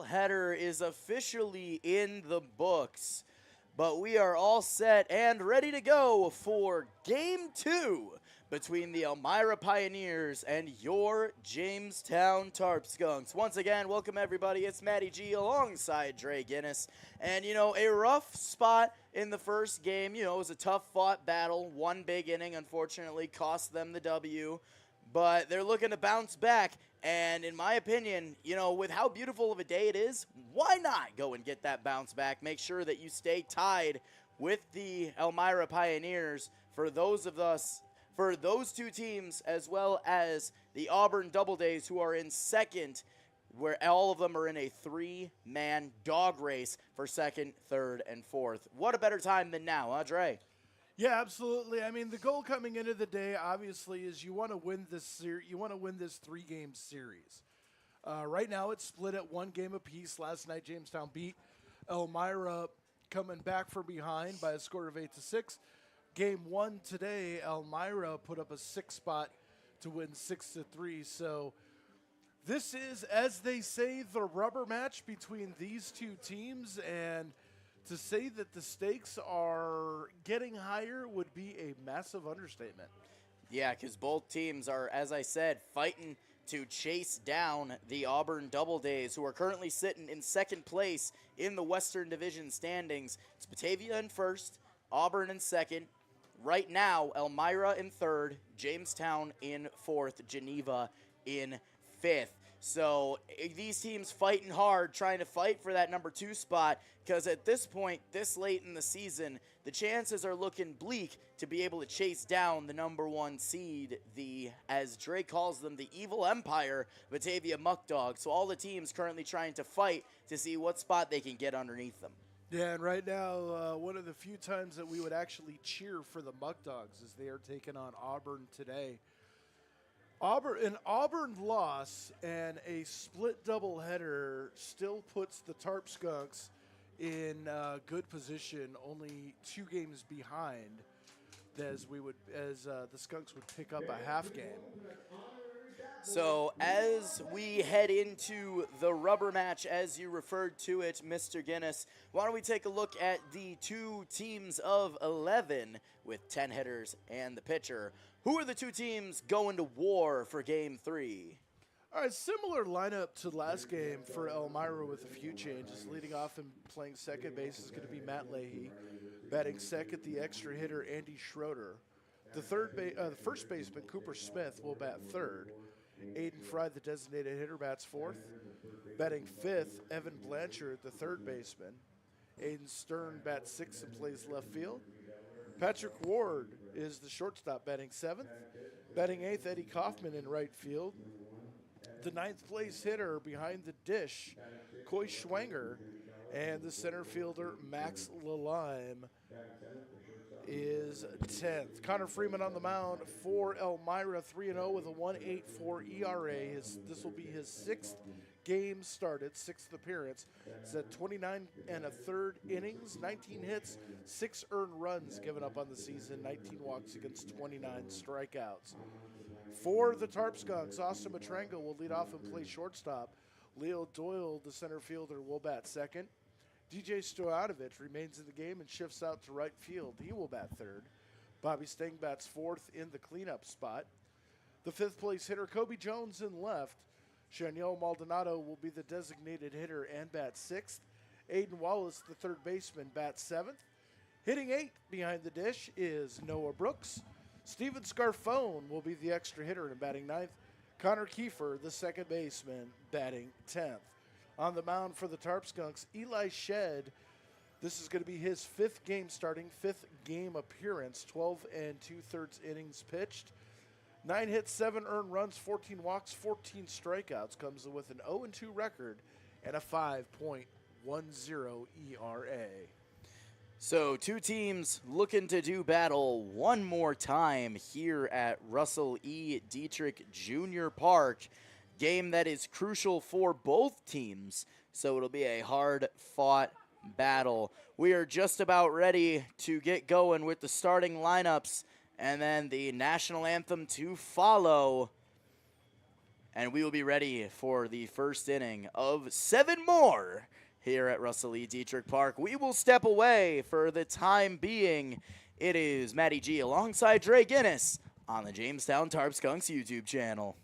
Header is officially in the books, but we are all set and ready to go for Game 2 between the Elmira Pioneers and your Jamestown Tarp Skunks. Once again, welcome everybody. It's Matty G alongside Dre Guinness. And, a rough spot in the first game. It was a tough-fought battle. One big inning, unfortunately, cost them the W. But they're looking to bounce back. And in my opinion, with how beautiful of a day it is, why not go and get that bounce back? Make sure that you stay tied with the Elmira Pioneers for those two teams, as well as the Auburn Double Days, who are in second, where all of them are in a three-man dog race for second, third, and fourth. What a better time than now, huh, Dre? Yeah, absolutely. I mean, the goal coming into the day, obviously, is you want to win this You want to win this three-game series. Right now, it's split at one game apiece. Last night, Jamestown beat Elmira, coming back from behind by a score of 8-6. Game one today, Elmira put up a 6-spot to win 6-3. So this is, as they say, the rubber match between these two teams, and to say that the stakes are getting higher would be a massive understatement. Yeah, because both teams are, as I said, fighting to chase down the Auburn Double Days, who are currently sitting in second place in the Western Division standings. It's Batavia in first, Auburn in second. Right now, Elmira in third, Jamestown in fourth, Geneva in fifth. So these teams fighting hard, trying to fight for that number 2 spot, because at this point, this late in the season, the chances are looking bleak to be able to chase down the number 1 seed, as Dre calls them, the evil empire, Batavia Muck Dogs. So all the teams currently trying to fight to see what spot they can get underneath them. Yeah, and right now, one of the few times that we would actually cheer for the Muck Dogs is they are taking on Auburn today. An Auburn loss and a split doubleheader still puts the Tarp Skunks in good position, only 2 games behind, as the Skunks would pick up a half game. So as we head into the rubber match, as you referred to it, Mr. Guinness, why don't we take a look at the 2 teams of 11 with 10 hitters and the pitcher. Who are the 2 teams going to war for Game 3? All right, similar lineup to last game for Elmira with a few changes. Leading off and playing second base is going to be Matt Leahy. Batting second, the extra hitter, Andy Schroeder. The first baseman, Cooper Smith, will bat third. Aiden Fry, the designated hitter, bats fourth. Batting fifth, Evan Blanchard, the third baseman. Aiden Stern bats sixth and plays left field. Patrick Ward is the shortstop, batting seventh. Batting eighth, Eddie Kaufman in right field. The ninth place hitter behind the dish, Coy Schwanger, and the center fielder, Max Lalime, is 10th. Connor Freeman on the mound for Elmira, 3-0 with a 1.84 ERA. This will be his 6th game started, 6th appearance. It's at 29 1/3 innings, 19 hits, 6 earned runs given up on the season, 19 walks against 29 strikeouts. For the Tarp Skunks, Austin Matrango will lead off and play shortstop. Leo Doyle, the center fielder, will bat second. DJ Stojanovic remains in the game and shifts out to right field. He will bat third. Bobby Stang bats fourth in the cleanup spot. The 5th place hitter, Kobe Jones, in left. Shaniel Maldonado will be the designated hitter and bat 6th. Aiden Wallace, the third baseman, bats 7th. Hitting 8th behind the dish is Noah Brooks. Steven Scarfone will be the extra hitter and batting 9th. Connor Kiefer, the second baseman, batting 10th. On the mound for the Tarp Skunks, Eli Shedd. This is going to be his 5th game starting, 5th game appearance, 12 2/3 innings pitched. 9 hits, 7 earned runs, 14 walks, 14 strikeouts. Comes with an 0-2 record and a 5.10 ERA. So 2 teams looking to do battle one more time here at Russell E. Diethrick Jr. Park. Game that is crucial for both teams, so it'll be a hard-fought battle. We are just about ready to get going with the starting lineups and then the national anthem to follow. And we will be ready for the first inning of 7 more here at Russell E. Diethrick Park. We will step away for the time being. It is Matty G alongside Dre Guinness on the Jamestown Tarp Skunks YouTube channel.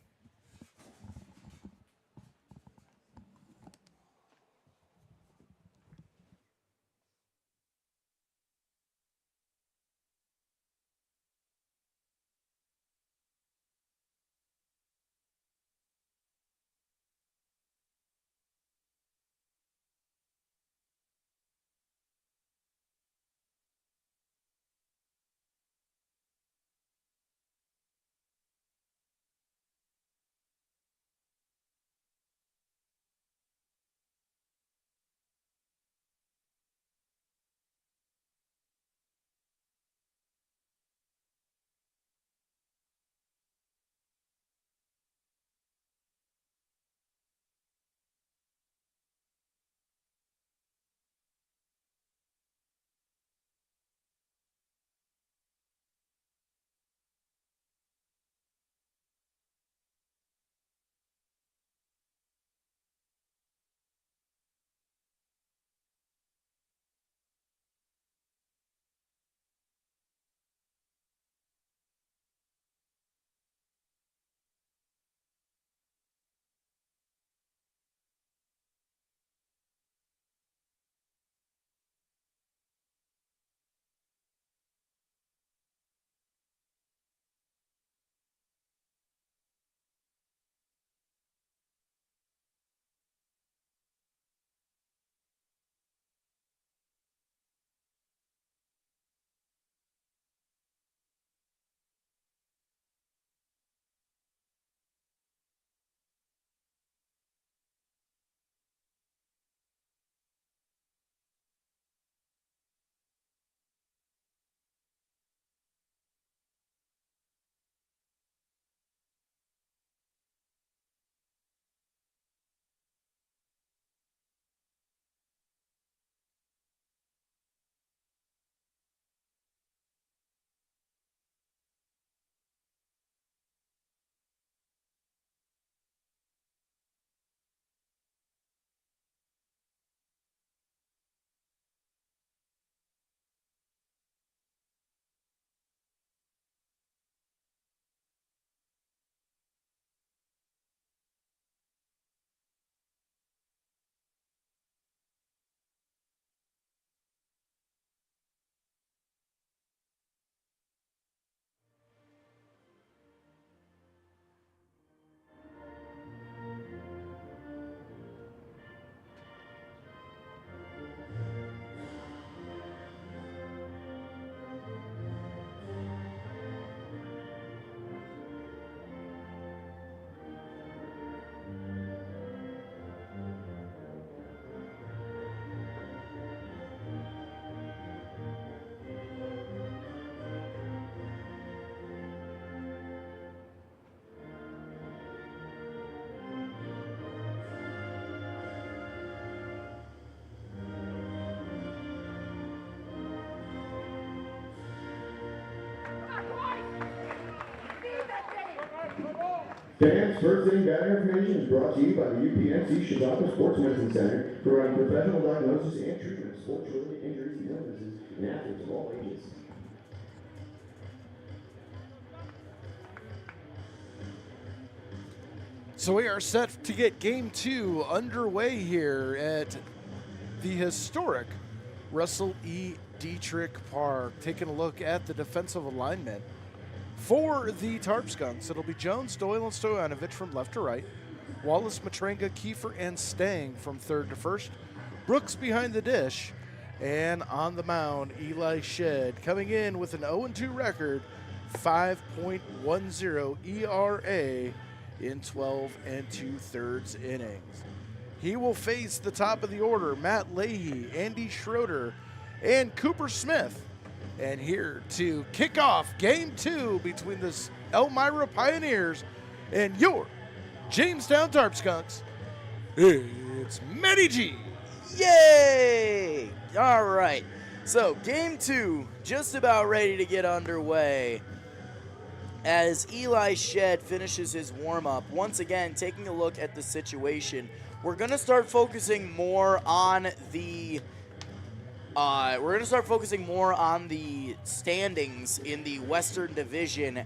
Fans, first inning batting information is brought to you by the UPMC Chicago Sports Medicine Center, providing professional diagnosis and treatment of sports-related injuries and illnesses in athletes of all ages. So we are set to get Game 2 underway here at the historic Russell E. Diethrick Park. Taking a look at the defensive alignment. For the Tarp Skunks, it'll be Jones, Doyle, and Stoyanovich from left to right. Wallace, Matrenga, Kiefer, and Stang from third to first. Brooks behind the dish. And on the mound, Eli Shed coming in with an 0-2 record, 5.10 ERA in 12 2/3 innings. He will face the top of the order, Matt Leahy, Andy Schroeder, and Cooper Smith. And here to kick off Game 2 between the Elmira Pioneers and your Jamestown Tarp Skunks, it's Matty G. Yay! All right. So Game 2 just about ready to get underway. As Eli Shed finishes his warm-up, once again, taking a look at the situation, we're going to start focusing more on the standings in the Western Division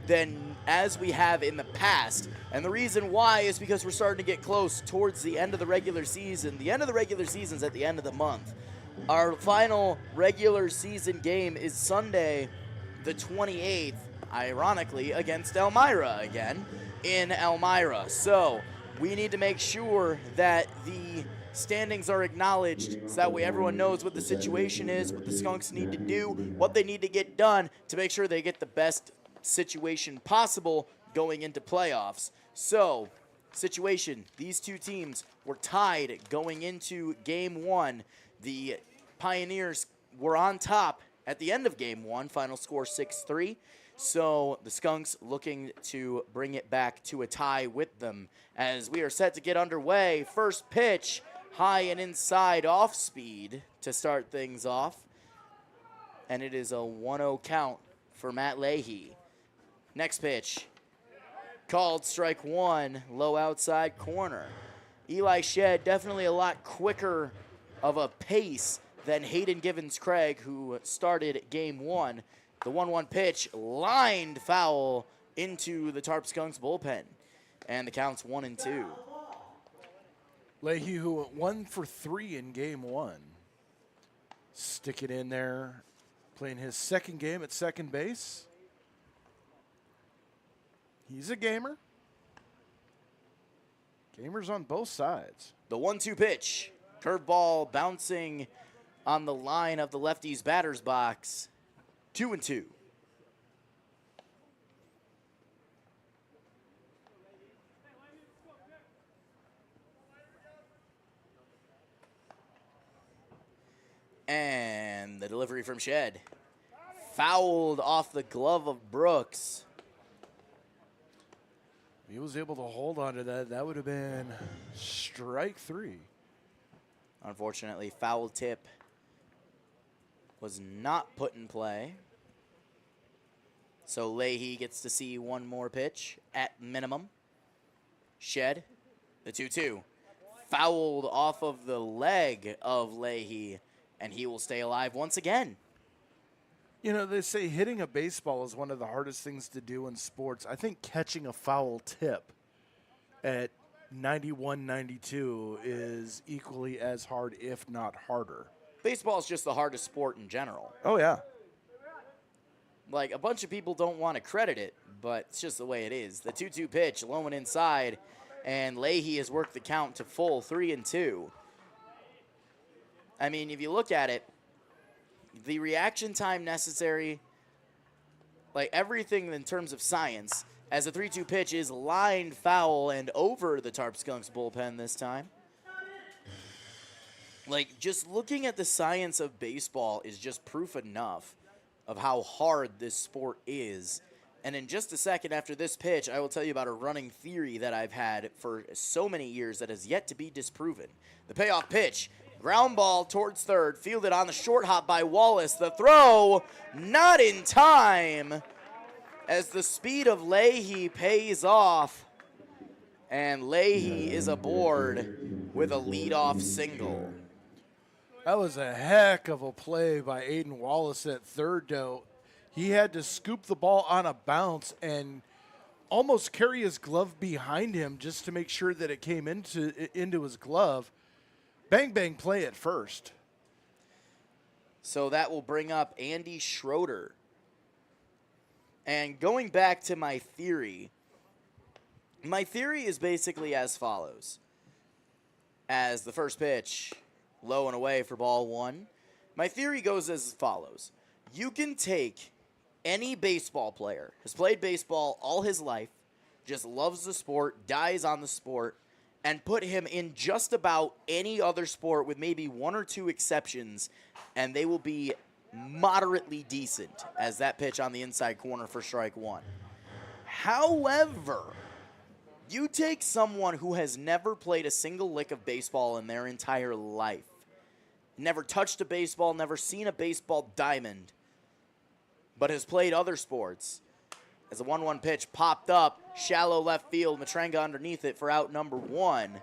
than as we have in the past. And the reason why is because we're starting to get close towards the end of the regular season. The end of the regular season's at the end of the month. Our final regular season game is Sunday, the 28th, ironically, against Elmira again in Elmira. So we need to make sure that the standings are acknowledged so that way everyone knows what the situation is, what the Skunks need to do, what they need to get done to make sure they get the best situation possible going into playoffs. So, situation, these two teams were tied going into game one. The Pioneers were on top at the end of game one, final score 6-3. So the Skunks looking to bring it back to a tie with them as we are set to get underway. First pitch, high and inside off speed to start things off. And it is a 1-0 count for Matt Leahy. Next pitch, called strike one, low outside corner. Eli Shed definitely a lot quicker of a pace than Hayden Givens-Craig, who started game one. The 1-1 pitch, lined foul into the Tarp Skunks bullpen. And the count's 1-2. Leahy, who went 1 for 3 in game one. Stick it in there, playing his second game at second base. He's a gamer. Gamers on both sides. The 1-2 pitch. Curveball bouncing on the line of the lefty's batter's box. 2-2. And the delivery from Shed. Fouled off the glove of Brooks. He was able to hold on to that. That would have been strike three. Unfortunately, foul tip was not put in play. So Leahy gets to see one more pitch at minimum. Shed, the 2-2. Fouled off of the leg of Leahy, and he will stay alive once again. You know, they say hitting a baseball is one of the hardest things to do in sports. I think catching a foul tip at 91, 92 is equally as hard, if not harder. Baseball is just the hardest sport in general. Oh, yeah. Like, a bunch of people don't want to credit it, but it's just the way it is. The 2-2 pitch, low and inside, and Leahy has worked the count to full 3-2. I mean, if you look at it, the reaction time necessary, like everything in terms of science, as a 3-2 pitch is lined foul and over the Tarp Skunks bullpen this time. Like, just looking at the science of baseball is just proof enough of how hard this sport is. And in just a second after this pitch, I will tell you about a running theory that I've had for so many years that has yet to be disproven. The payoff pitch. Ground ball towards third, fielded on the short hop by Wallace. The throw, not in time, as the speed of Leahy pays off. And Leahy is aboard with a leadoff single. That was a heck of a play by Aiden Wallace at third, though. He had to scoop the ball on a bounce and almost carry his glove behind him just to make sure that it came into his glove. Bang, bang play at first. So that will bring up Andy Schroeder. And going back to my theory is basically as follows. As the first pitch, low and away for ball one. My theory goes as follows. You can take any baseball player, has played baseball all his life, just loves the sport, dies on the sport, and put him in just about any other sport with maybe one or two exceptions, and they will be moderately decent as that pitch on the inside corner for strike one. However, you take someone who has never played a single lick of baseball in their entire life, never touched a baseball, never seen a baseball diamond, but has played other sports, as a 1-1 pitch popped up, shallow left field, Matranga underneath it for out number 1.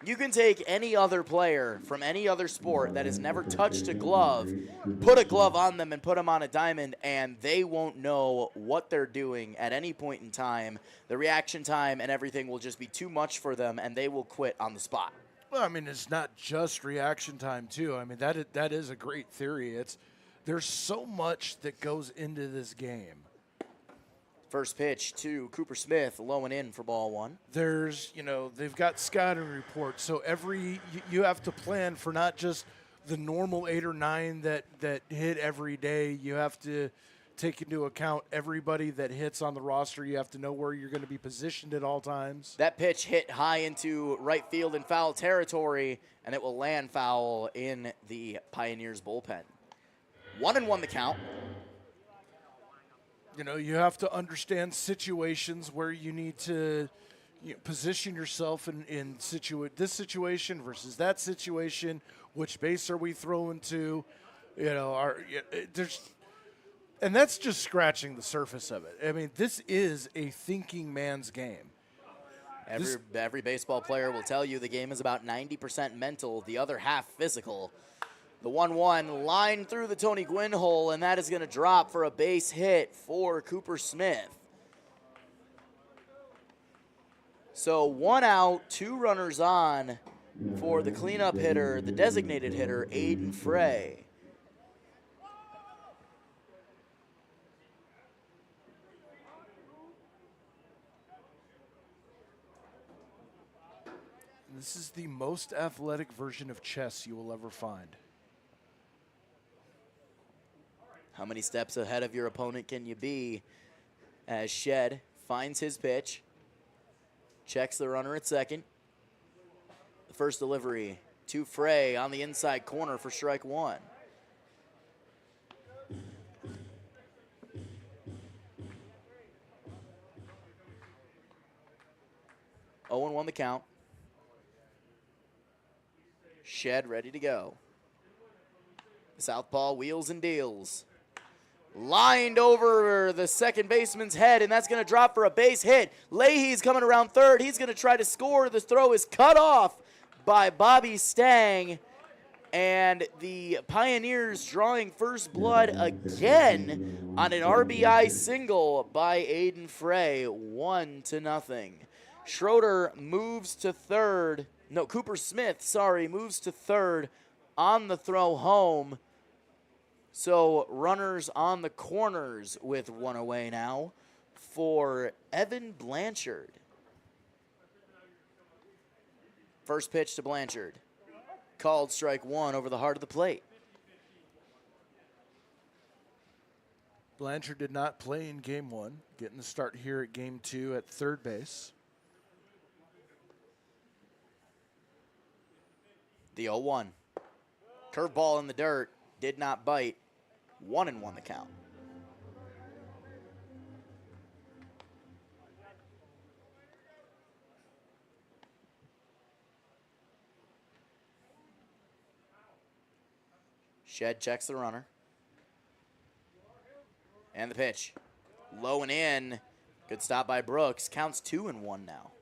You can take any other player from any other sport that has never touched a glove, put a glove on them and put them on a diamond, and they won't know what they're doing at any point in time. The reaction time and everything will just be too much for them, and they will quit on the spot. Well, I mean, it's not just reaction time, too. I mean, that is a great theory. There's so much that goes into this game. First pitch to Cooper Smith, low and in for ball 1. There's, they've got scouting reports, so you have to plan for not just the normal 8 or 9 that hit every day. You have to take into account everybody that hits on the roster. You have to know where you're going to be positioned at all times. That pitch hit high into right field in foul territory, and it will land foul in the Pioneers bullpen. 1-1 the count. You have to understand situations where you need to position yourself in this situation versus that situation. Which base are we throwing to? And that's just scratching the surface of it. I mean, this is a thinking man's game. Every baseball player will tell you the game is about 90% mental, the other half physical. The 1-1 line through the Tony Gwynn hole, and that is going to drop for a base hit for Cooper Smith. So 1 out, 2 runners on for the cleanup hitter, the designated hitter, Aiden Frey. This is the most athletic version of chess you will ever find. How many steps ahead of your opponent can you be? As Shed finds his pitch, checks the runner at second. The first delivery to Frey on the inside corner for strike 1. Oh, 0-1 the count. Shed ready to go. Southpaw wheels and deals. Lined over the second baseman's head, and that's going to drop for a base hit. Leahy's coming around third. He's going to try to score. The throw is cut off by Bobby Stang, and the Pioneers drawing first blood again on an RBI single by Aiden Frey, 1-0. Schroeder moves to third. No, Cooper Smith, moves to third on the throw home. So runners on the corners with 1 away now for Evan Blanchard. First pitch to Blanchard. Called strike 1 over the heart of the plate. Blanchard did not play in game 1, getting the start here at game 2 at third base. The 0-1. Curveball in the dirt, did not bite. 1-1 the count. Shed checks the runner. And the pitch. Low and in. Good stop by Brooks. Counts 2-1 now.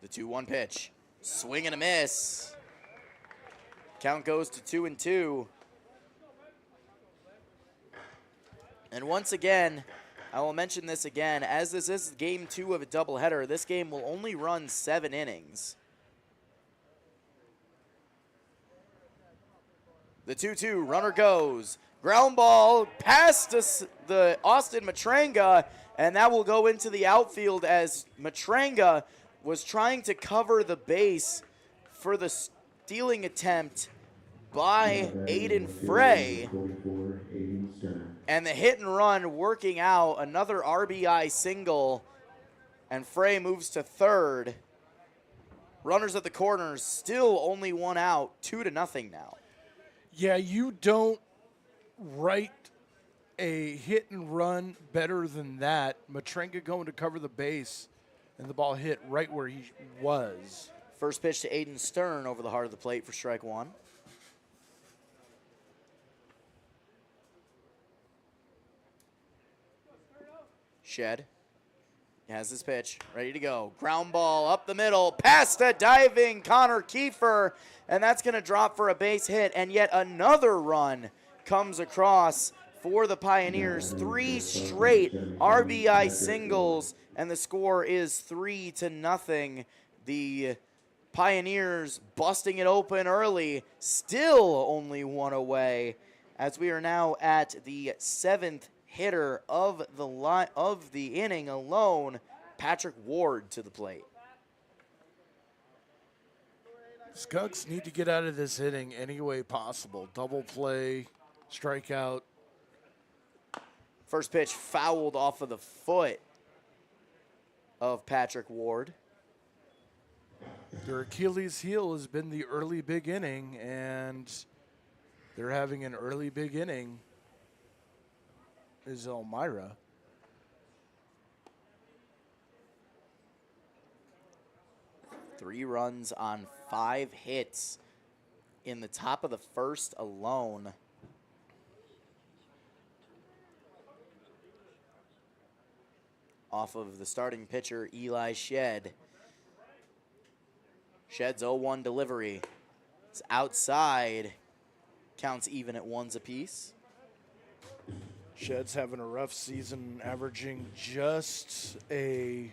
The 2-1 pitch. Swing and a miss. Count goes to 2-2. And once again, I will mention this again, as this is game 2 of a doubleheader, this game will only run 7 innings. The 2-2, runner goes. Ground ball past the Austin Matranga, and that will go into the outfield as Matranga was trying to cover the base for the stealing attempt by Aiden Frey. And the hit and run working out, another RBI single, and Frey moves to third. Runners at the corners, still only 1 out, 2-0 now. Yeah, you don't write a hit and run better than that. Matranga going to cover the base. And the ball hit right where he was. First pitch to Aiden Stern over the heart of the plate for strike one. Shed has his pitch, ready to go. Ground ball up the middle, past a diving Connor Kiefer, and that's going to drop for a base hit, and yet another run comes across for the Pioneers. 3 straight RBI singles, and the score is 3-0. The Pioneers busting it open early, still only one away, as we are now at the 7th hitter of the inning alone, Patrick Ward to the plate. Skunks need to get out of this inning any way possible. Double play, strikeout. First pitch fouled off of the foot of Patrick Ward. Their Achilles heel has been the early big inning, and they're having an early big inning. Is Elmira. Three runs on 5 hits in the top of the first alone. Off of the starting pitcher, Eli Shed. Shed's 0-1 delivery. It's outside. Counts even at 1s apiece. Shed's having a rough season, averaging just a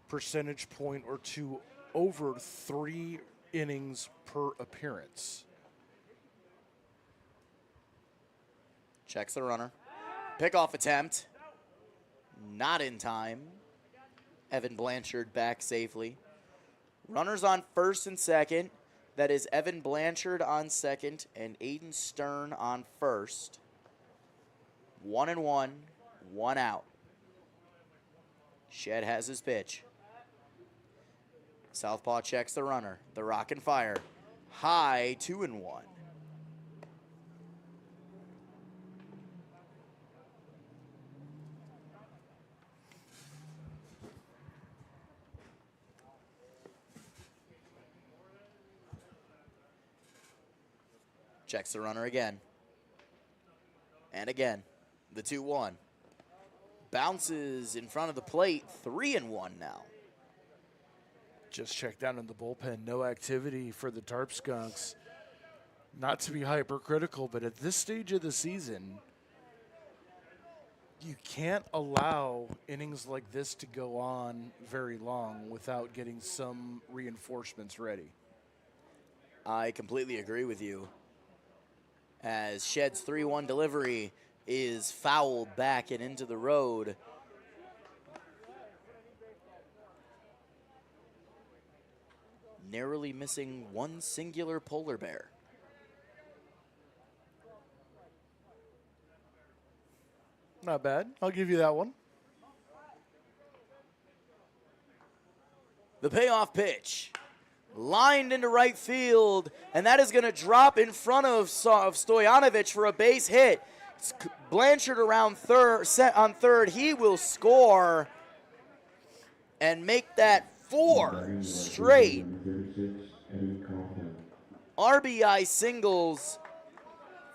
percentage point or two over 3 innings per appearance. Checks the runner. Pickoff attempt. Not in time. Evan Blanchard back safely. Runners on first and second. That is Evan Blanchard on second and Aiden Stern on first. 1-1, 1 out. Shed has his pitch. Southpaw checks the runner. The rock and fire. High, 2-1. Checks the runner again. And again. The 2-1. Bounces in front of the plate. 3-1 now. Just checked down in the bullpen. No activity for the Tarp Skunks. Not to be hypercritical, but at this stage of the season, you can't allow innings like this to go on very long without getting some reinforcements ready. I completely agree with you. As Shed's 3-1 delivery is fouled back and into the road. Narrowly missing one singular polar bear. Not bad. I'll give you that one. The payoff pitch. Lined into right field, and that is going to drop in front of Stoyanovich for a base hit. It's Blanchard around third, set on third. He will score and make that 4 straight RBI singles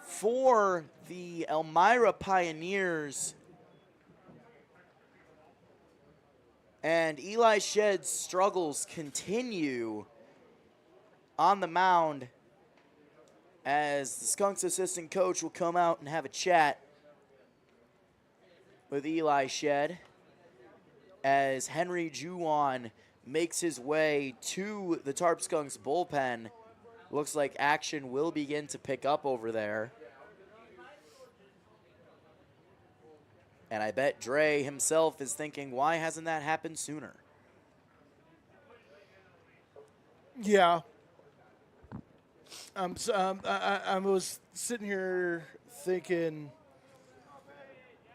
for the Elmira Pioneers. And Eli Shed's struggles continue on the mound as the Skunks assistant coach will come out and have a chat with Eli Shed as Henry Juwan makes his way to the Tarp Skunks bullpen. Looks like action will begin to pick up over there. And I bet Dre himself is thinking, why hasn't that happened sooner? Yeah. I was sitting here thinking,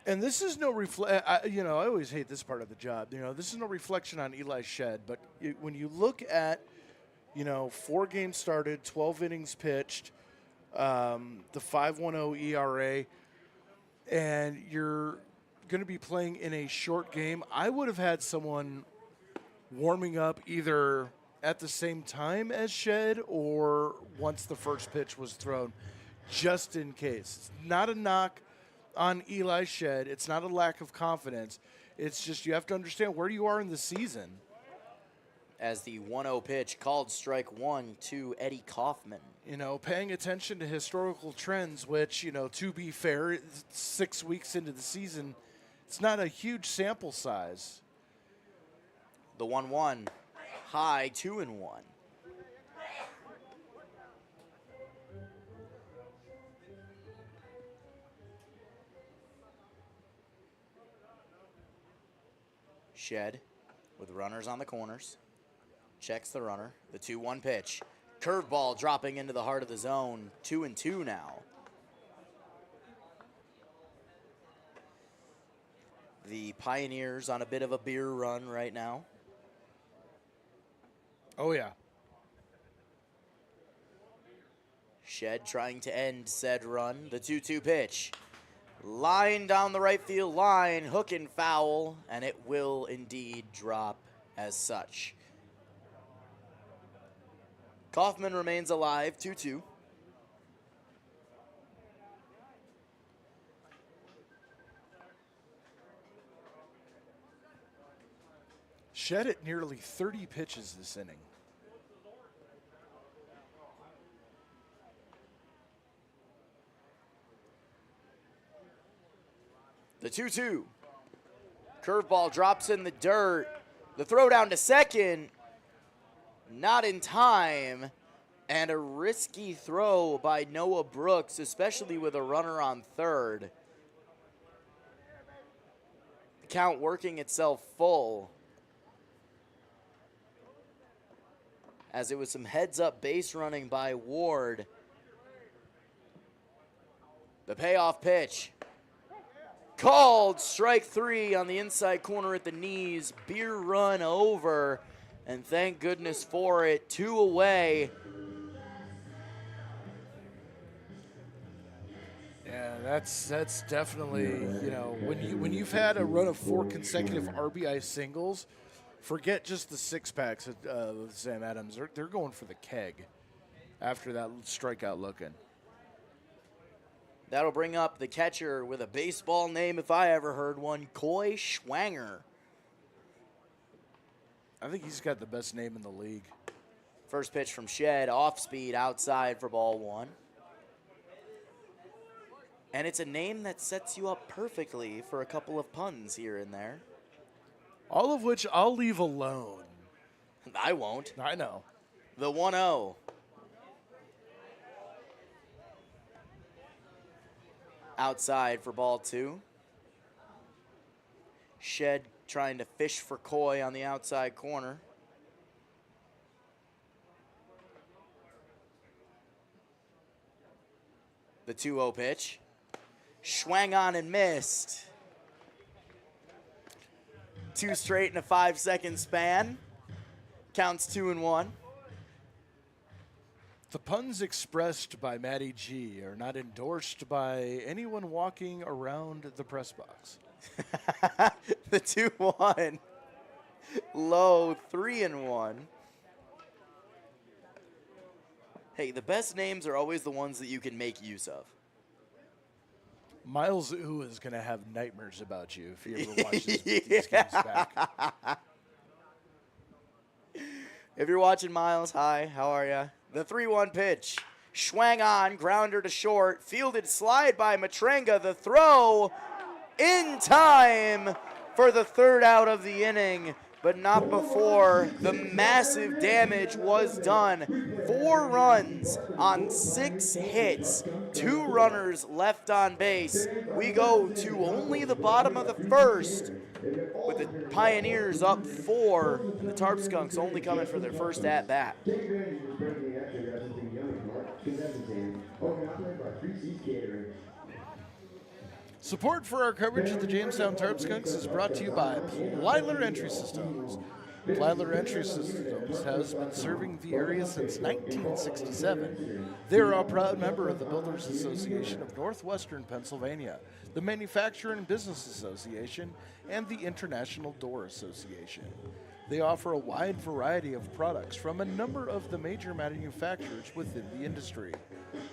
and this is no I always hate this part of the job. This is no reflection on Eli Shed, but when you look at, 4 games started, 12 innings pitched, the 5.10 ERA, and you're going to be playing in a short game, I would have had someone warming up either at the same time as Shed or once the first pitch was thrown, just in case. It's not a knock on Eli Shed. It's not a lack of confidence. It's just you have to understand where you are in the season. As the 1-0 pitch called strike one to Eddie Kaufman. You know, paying attention to historical trends, which, you know, to be fair, 6 weeks into the season, it's not a huge sample size. The 1-1, high 2-1. Shed with runners on the corners. Checks the runner. The 2-1 pitch. Curveball dropping into the heart of the zone. 2-2 now. The Pioneers on a bit of a beer run right now. Oh, yeah. Shed trying to end said run. The 2-2 pitch. Line down the right field line. Hook and foul. And it will indeed drop as such. Kaufman remains alive, 2-2. Shed at nearly 30 pitches this inning. The 2-2. Curveball drops in the dirt. The throw down to second. Not in time. And a risky throw by Noah Brooks, especially with a runner on third. The count working itself full. As it was some heads-up base running by Ward. The payoff pitch. Called strike three on the inside corner at the knees. Beer run over. And thank goodness for it. 2 away. Yeah, that's definitely, you know, when you've had a run of 4 consecutive RBI singles, forget just the 6-packs with Sam Adams. They're going for the keg after that strikeout looking. That'll bring up the catcher with a baseball name, if I ever heard one, Coy Schwanger. I think he's got the best name in the league. First pitch from Shed, off speed, outside for ball 1. And it's a name that sets you up perfectly for a couple of puns here and there. All of which I'll leave alone. I won't. I know. The 1-0. Outside for ball 2. Shed trying to fish for Coy on the outside corner. The 2-0 pitch. Swang on and missed. 2 straight in a 5-second span. Counts 2-1. The puns expressed by Matty G are not endorsed by anyone walking around the press box. The 2-1. Low 3-1. Hey, the best names are always the ones that you can make use of. Miles Ooh is going to have nightmares about you if he ever watches these games back. If you're watching, Miles, hi, how are you? The 3-1 pitch. Swang on, grounder to short. Fielded slide by Matrenga. The throw in time for the 3rd out of the inning, but not before the massive damage was done. 4 runs on 6 hits. 2 runners left on base. We go to only the bottom of the 1st with the Pioneers up 4 and the Tarp Skunks only coming for their first at-bat. Support for our coverage of the Jamestown Tarp Skunks is brought to you by Plyler Entry Systems. Plyler Entry Systems has been serving the area since 1967. They are a proud member of the Builders Association of Northwestern Pennsylvania, the Manufacturing Business Association, and the International Door Association. They offer a wide variety of products from a number of the major manufacturers within the industry.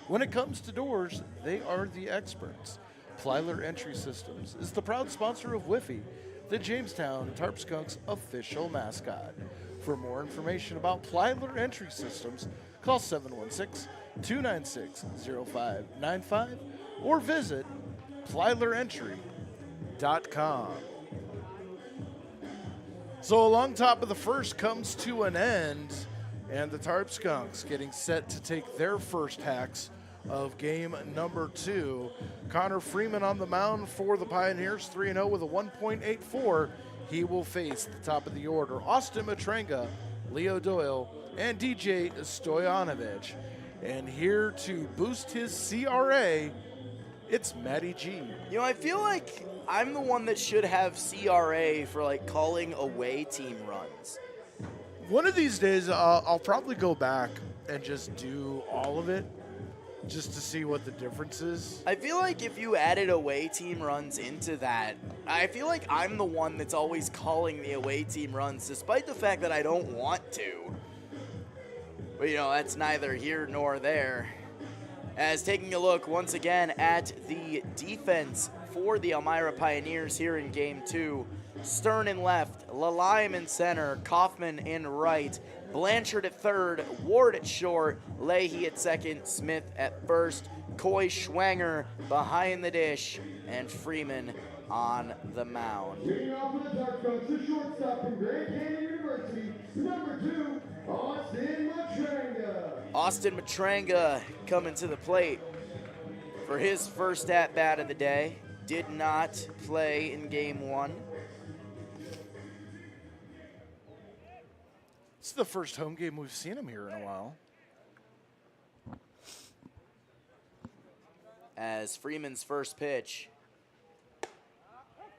When it comes to doors, they are the experts. Plyler Entry Systems is the proud sponsor of Whiffy, the Jamestown Tarp Skunks official mascot. For more information about Plyler Entry Systems, call 716-296-0595 or visit plylerentry.com. So along top of the first comes to an end, and the Tarp Skunks getting set to take their first hacks of game number 2. Connor Freeman on the mound for the Pioneers, 3-0 with a 1.84. He will face the top of the order, Austin Matranga, Leo Doyle, and DJ Stoyanovich. And here to boost his CRA, it's Matty G. You know, I feel like I'm the one that should have CRA for like calling away team runs. One of these days, I'll probably go back and just do all of it just to see what the difference is. I feel like if you added away team runs into that, I feel like I'm the one that's always calling the away team runs, despite the fact that I don't want to. But, you know, that's neither here nor there. As taking a look once again at the defense for the Elmira Pioneers here in Game 2. Stern in left, Lalime in center, Kaufman in right, Blanchard at third, Ward at short, Leahy at second, Smith at first, Coy Schwanger behind the dish, and Freeman on the mound. Leading off for the Tarp Skunks, the shortstop from Grand Canyon University, number 2, Austin Matranga. Austin Matranga coming to the plate for his first at-bat of the day. Did not play in Game 1. It's the first home game we've seen him here in a while. As Freeman's first pitch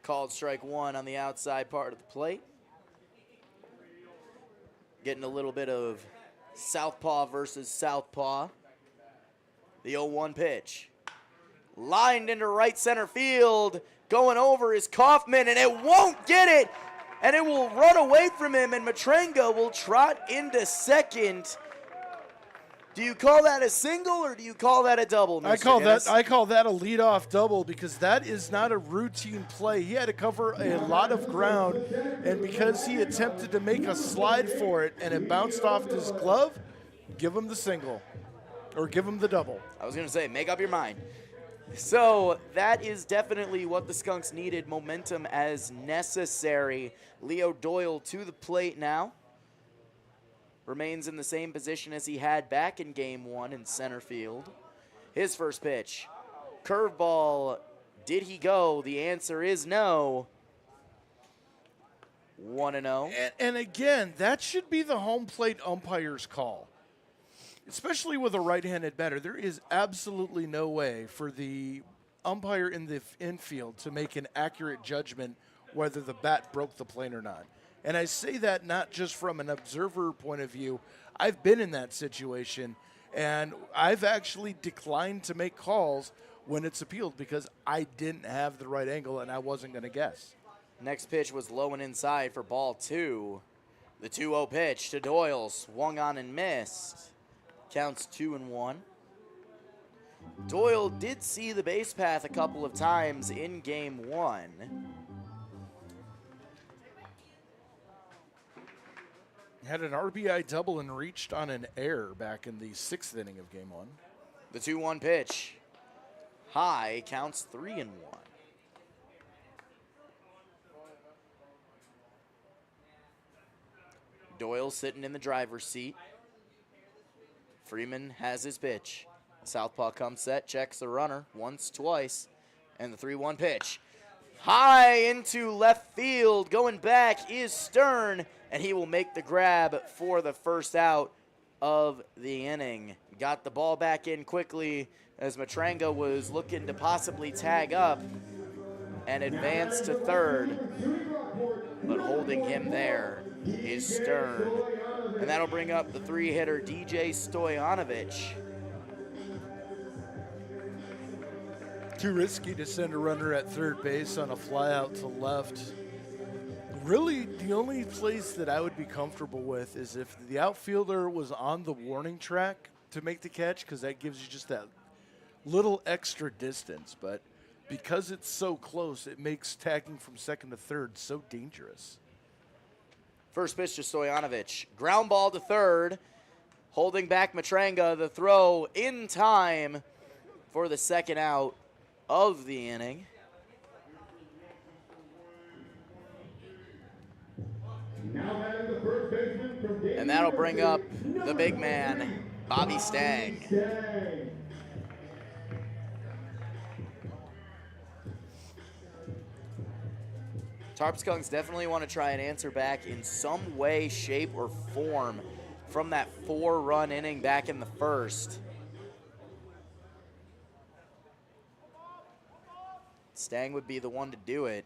called strike 1 on the outside part of the plate. Getting a little bit of southpaw versus southpaw. The 0-1 pitch. Lined into right center field. Going over is Kaufman, and it won't get it. And it will run away from him, and Matranga will trot into second. Do you call that a single or do you call that a double, Mr. I call that a leadoff double, because that is not a routine play. He had to cover a lot of ground, and because he attempted to make a slide for it and it bounced off his glove, give him the single or give him the double. I was going to say, make up your mind. So that is definitely what the Skunks needed, momentum as necessary. Leo Doyle to the plate now. Remains in the same position as he had back in Game 1 in center field. His first pitch. Curveball. Did he go? The answer is no. 1-0. And again, that should be the home plate umpire's call. Especially with a right-handed batter, there is absolutely no way for the umpire in the infield to make an accurate judgment whether the bat broke the plane or not. And I say that not just from an observer point of view. I've been in that situation, and I've actually declined to make calls when it's appealed because I didn't have the right angle and I wasn't going to guess. Next pitch was low and inside for ball 2. The 2-0 pitch to Doyle, swung on and missed. Counts 2-1. Doyle did see the base path a couple of times in Game 1. Had an RBI double and reached on an error back in the 6th inning of Game 1. The 2-1 pitch. High, counts 3-1. Doyle sitting in the driver's seat. Freeman has his pitch. Southpaw comes set, checks the runner once, twice, and the 3-1 pitch. High into left field, going back is Stern, and he will make the grab for the first out of the inning. Got the ball back in quickly as Matranga was looking to possibly tag up and advance to third, but holding him there is Stern. And that'll bring up the 3-hitter DJ Stoyanovich. Too risky to send a runner at third base on a fly out to left. Really, the only place that I would be comfortable with is if the outfielder was on the warning track to make the catch, because that gives you just that little extra distance. But because it's so close, it makes tagging from second to third so dangerous. First pitch to Stojanovic. Ground ball to third. Holding back Matranga. The throw in time for the second out of the inning. And that'll bring up the big man, Bobby Stang. Tarp Skunks definitely want to try and answer back in some way, shape, or form from that 4-run inning back in the first. Stang would be the one to do it.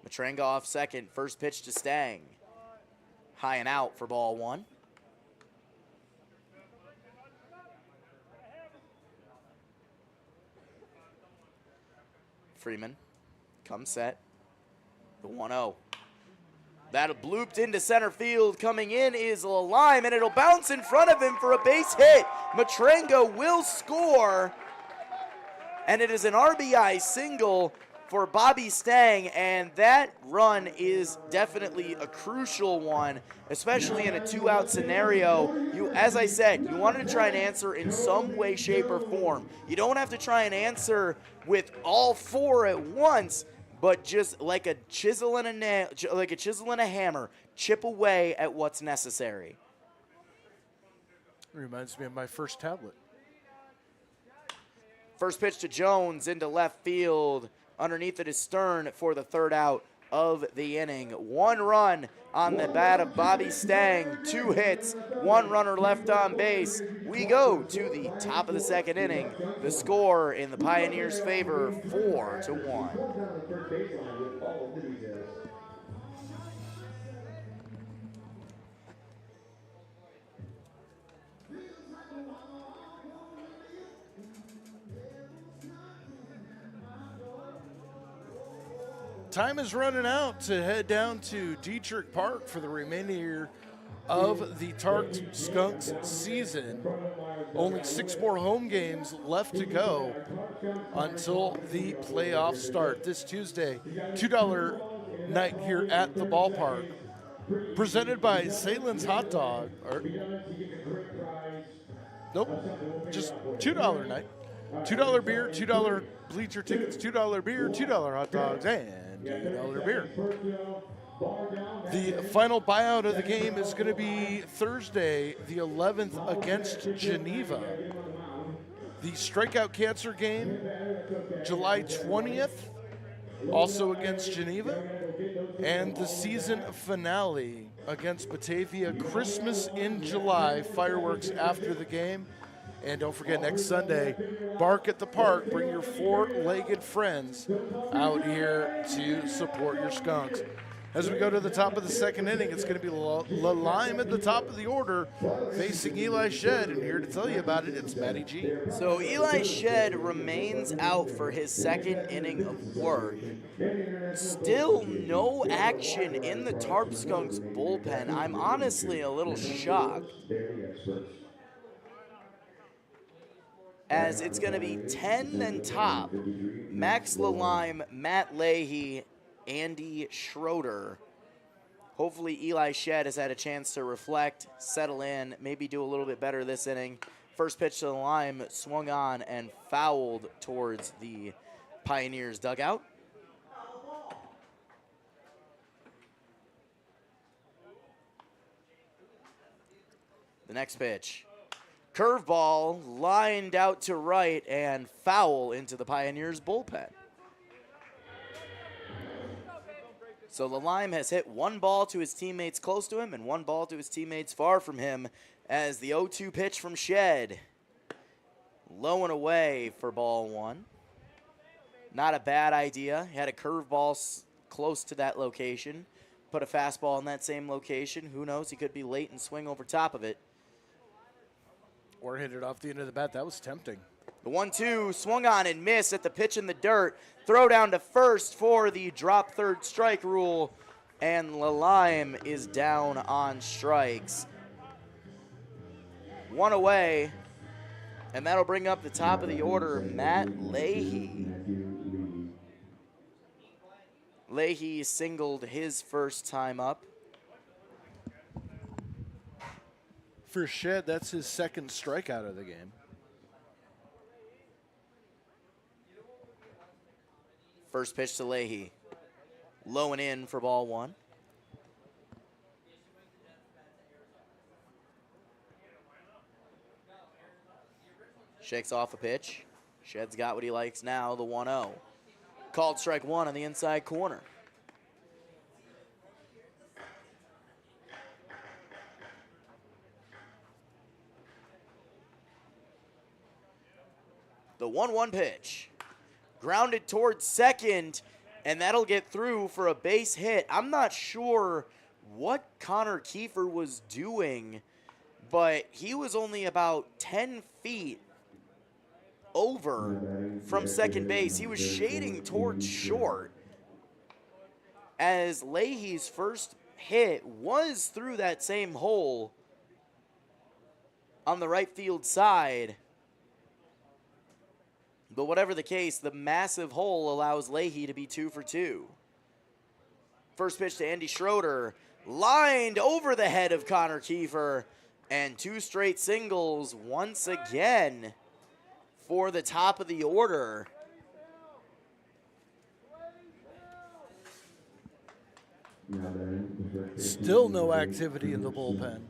Matranga off second. First pitch to Stang. High and out for ball one. Freeman comes set. The 1-0. That blooped into center field. Coming in is Lime, and it'll bounce in front of him for a base hit. Matranga will score, and it is an RBI single for Bobby Stang, and that run is definitely a crucial one, especially in a 2-out scenario. As I said, you wanted to try and answer in some way, shape, or form. You don't have to try and answer with all 4 at once, but just like a chisel and a nail, like a chisel and a hammer, chip away at what's necessary. Reminds me of my first tablet. First pitch to Jones into left field. Underneath it is Stern for the third out of the inning. 1 run on the bat of Bobby Stang. 2 hits, 1 runner left on base. We go to the top of the second inning. The score in the Pioneers' favor, 4-1. Time is running out to head down to Diethrick Park for the remainder of the Tarp Skunks season. Only 6 more home games left to go until the playoffs start this Tuesday. $2 night here at the ballpark. Presented by Salen's Hot Dog. Nope, just $2 night. $2 beer, $2 bleacher tickets, $2 beer, $2 hot dogs, and $2 beer. The final buyout of the game is going to be Thursday, the 11th, against Geneva. The strikeout cancer game, July 20th, also against Geneva. And the season finale against Batavia, Christmas in July, fireworks after the game. And don't forget, next Sunday, bark at the park. Bring your 4-legged friends out here to support your Skunks. As we go to the top of the second inning, it's going to be Lime at the top of the order facing Eli Shed. And here to tell you about it, it's Matty G. So Eli Shed remains out for his second inning of work. Still no action in the Tarp Skunks bullpen. I'm honestly a little shocked, as it's going to be 10 and top. Max Lalime, Matt Leahy, Andy Schroeder. Hopefully Eli Shed has had a chance to reflect, settle in, maybe do a little bit better this inning. First pitch to Lalime swung on and fouled towards the Pioneers dugout. The next pitch. Curveball lined out to right and foul into the Pioneers bullpen. So Lalime has hit 1 ball to his teammates close to him and 1 ball to his teammates far from him, as the 0-2 pitch from Shed. Low and away for ball 1. Not a bad idea. He had a curveball close to that location. Put a fastball in that same location. Who knows? He could be late and swing over top of it. Or hit it off the end of the bat. That was tempting. The 1-2 swung on and missed at the pitch in the dirt. Throw down to first for the drop third strike rule. And Lalime is down on strikes. One away. And that'll bring up the top of the order, Matt Leahy. Leahy singled his first time up. For Shed, that's his second strikeout of the game. First pitch to Leahy. Low and in for ball one. Shakes off a pitch. Shed's got what he likes now, the 1-0. Called strike one on the inside corner. The 1-1 pitch. Grounded towards second, and that'll get through for a base hit. I'm not sure what Connor Kiefer was doing, but he was only about 10 feet over from second base. He was shading towards short, as Leahy's first hit was through that same hole on the right field side. But whatever the case, the massive hole allows Leahy to be 2 for 2. First pitch to Andy Schroeder, lined over the head of Connor Kiefer, and 2 straight singles once again for the top of the order. Still no activity in the bullpen.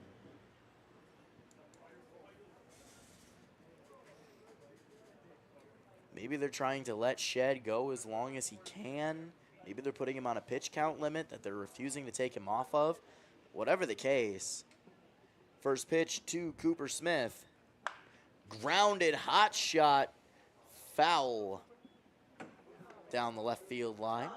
Maybe they're trying to let Shed go as long as he can. Maybe they're putting him on a pitch count limit that they're refusing to take him off of. Whatever the case, first pitch to Cooper Smith. Grounded, hot shot, foul down the left field line.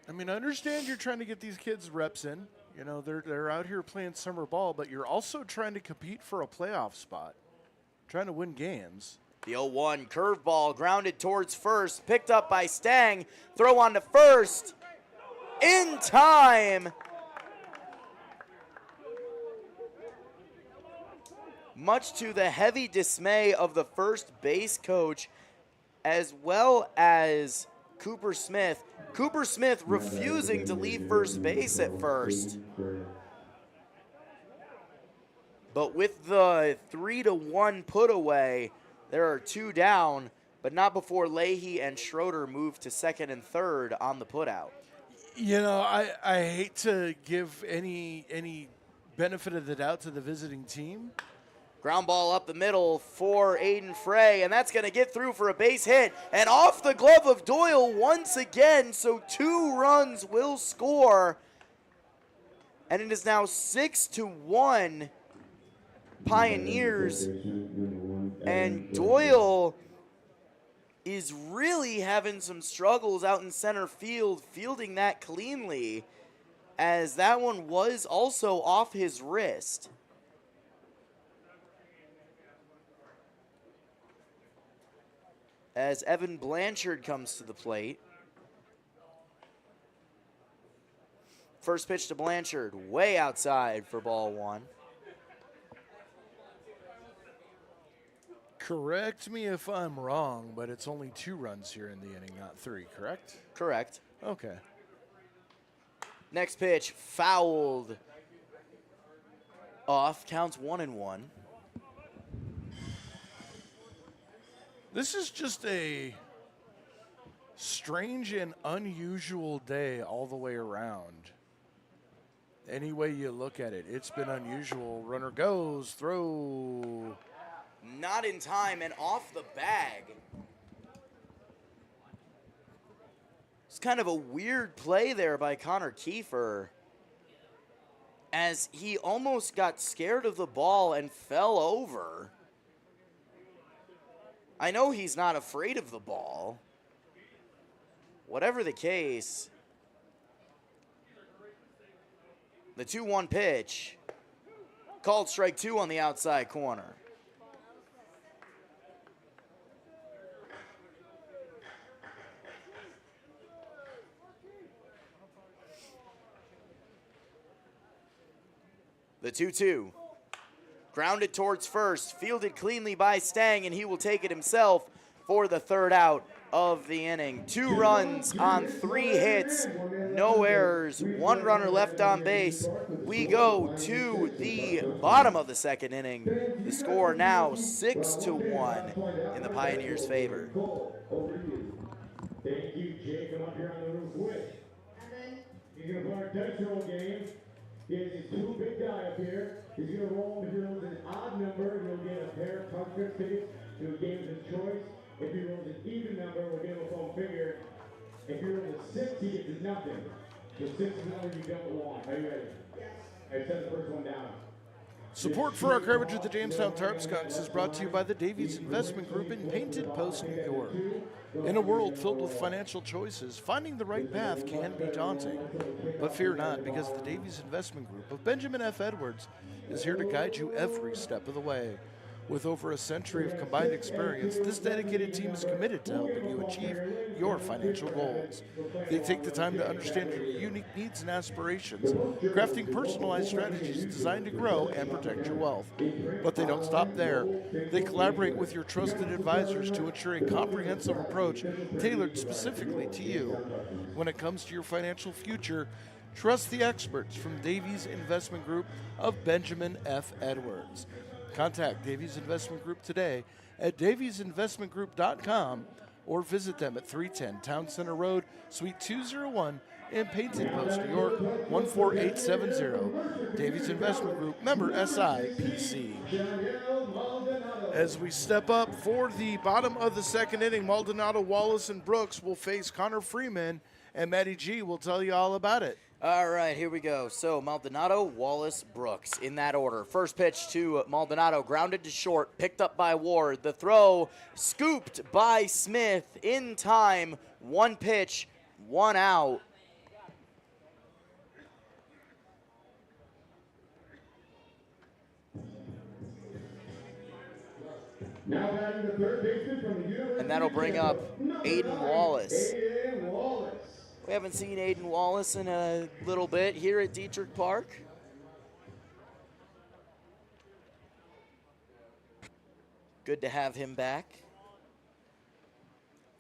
I mean, I understand you're trying to get these kids reps in. You know, they're out here playing summer ball, but you're also trying to compete for a playoff spot, trying to win games. The 0-1 curveball grounded towards first, picked up by Stang. Throw on to first, in time. Much to the heavy dismay of the first base coach, as well as Cooper Smith. Cooper Smith refusing to leave first base at first. But with the 3-1 put away, there are 2 down, but not before Leahy and Schroeder move to second and third on the putout. You know, I hate to give any benefit of the doubt to the visiting team. Ground ball up the middle for Aiden Frey, and that's going to get through for a base hit. And off the glove of Doyle once again, so 2 runs will score. And it is now 6-1 Pioneers. And Doyle is really having some struggles out in center field, fielding that cleanly, as that one was also off his wrist. As Evan Blanchard comes to the plate. First pitch to Blanchard, way outside for ball one. Correct me if I'm wrong, but it's only 2 runs here in the inning, not 3, correct? Correct. Okay. Next pitch, fouled off, counts 1-1. This is just a strange and unusual day all the way around. Any way you look at it, it's been unusual. Runner goes, throw. Not in time and off the bag. It's kind of a weird play there by Connor Kiefer, as he almost got scared of the ball and fell over. I know he's not afraid of the ball. Whatever the case, the 2-1 pitch. Called strike 2 on the outside corner. The 2-2. Grounded towards first, fielded cleanly by Stang, and he will take it himself for the third out of the inning. 2 runs on 3 hits, no errors, 1 runner left on base. We go to the bottom of the second inning. The score now 6-1 in the Pioneers' favor. Thank you, Jay. Come up here on the roof quick. He's going to play our dice roll game. He has his 2 big guy up here. He's going to roll if he rolls an odd number, he'll get a pair of Tarp Skunks tickets to a game of his choice. If he rolls an even number, we'll give him a foam figure. If he rolls a 6, he gets nothing. So 6 is the number you don't want. Are you ready? Yes. I set the first one down. Support for our coverage of the Jamestown Tarp Skunks is brought to you by the Davies Investment Group in Painted Post, New York. In a world filled with financial choices, finding the right path can be daunting. But fear not, because the Davies Investment Group of Benjamin F. Edwards is here to guide you every step of the way. With over a century of combined experience, this dedicated team is committed to helping you achieve your financial goals. They take the time to understand your unique needs and aspirations, crafting personalized strategies designed to grow and protect your wealth. But they don't stop there. They collaborate with your trusted advisors to ensure a comprehensive approach tailored specifically to you. When it comes to your financial future, trust the experts from Davies Investment Group of Benjamin F. Edwards. Contact Davies Investment Group today at daviesinvestmentgroup.com or visit them at 310 Town Center Road, Suite 201 in Painted Post, New York, 14870. Davies Investment Group, member SIPC. As we step up for the bottom of the second inning, Maldonado, Wallace, and Brooks will face Connor Freeman, and Matty G will tell you all about it. All right, here we go. So Maldonado, Wallace, Brooks in that order. First pitch to Maldonado, grounded to short, picked up by Ward. The throw scooped by Smith in time. 1 pitch, 1 out. Now batting the third baseman from the University And that'll bring up Aiden Wallace. Aiden Wallace. We haven't seen Aiden Wallace in a little bit here at Diethrick Park. Good to have him back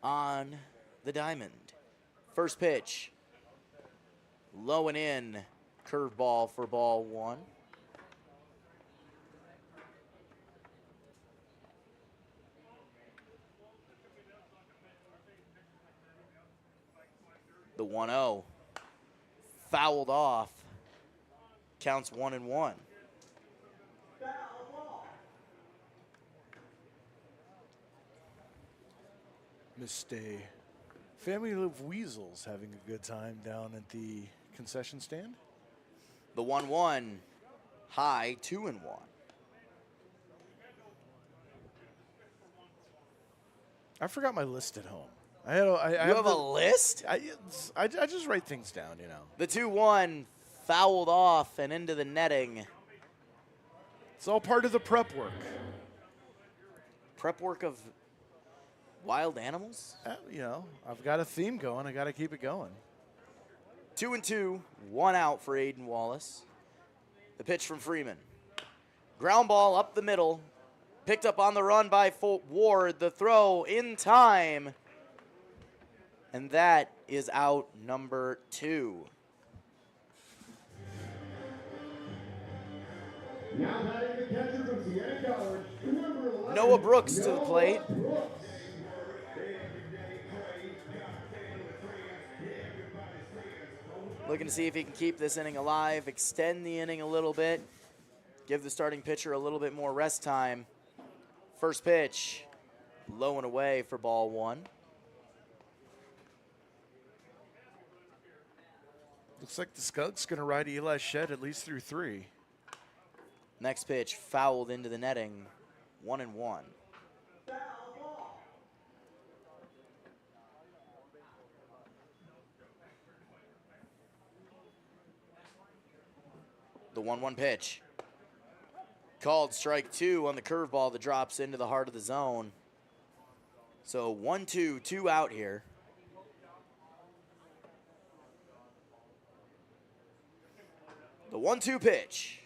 on the diamond. First pitch, low and in, curveball for ball 1. The 1-0, fouled off, counts 1-1. Missed a family of weasels having a good time down at the concession stand. The 1-1, high, 2-1. I forgot my list at home. I You have a list? I just write things down, you know. The 2-1, fouled off and into the netting. It's all part of the prep work. Prep work of wild animals? You know, I've got a theme going. I got to keep it going. 2-2, 1 out for Aiden Wallace. The pitch from Freeman. Ground ball up the middle. Picked up on the run by Ward. The throw in time. And that is out number 2. Now batting the catcher from Siena College, number 11, Noah Brooks to the plate. Brooks. Looking to see if he can keep this inning alive, extend the inning a little bit, give the starting pitcher a little bit more rest time. First pitch, low and away for ball 1. Looks like the Skunks going to ride Eli Shed at least through 3. Next pitch, fouled into the netting, 1-1. The 1-1 pitch. Called strike 2 on the curveball that drops into the heart of the zone. So 1-2, 2 out here. The 1-2 pitch.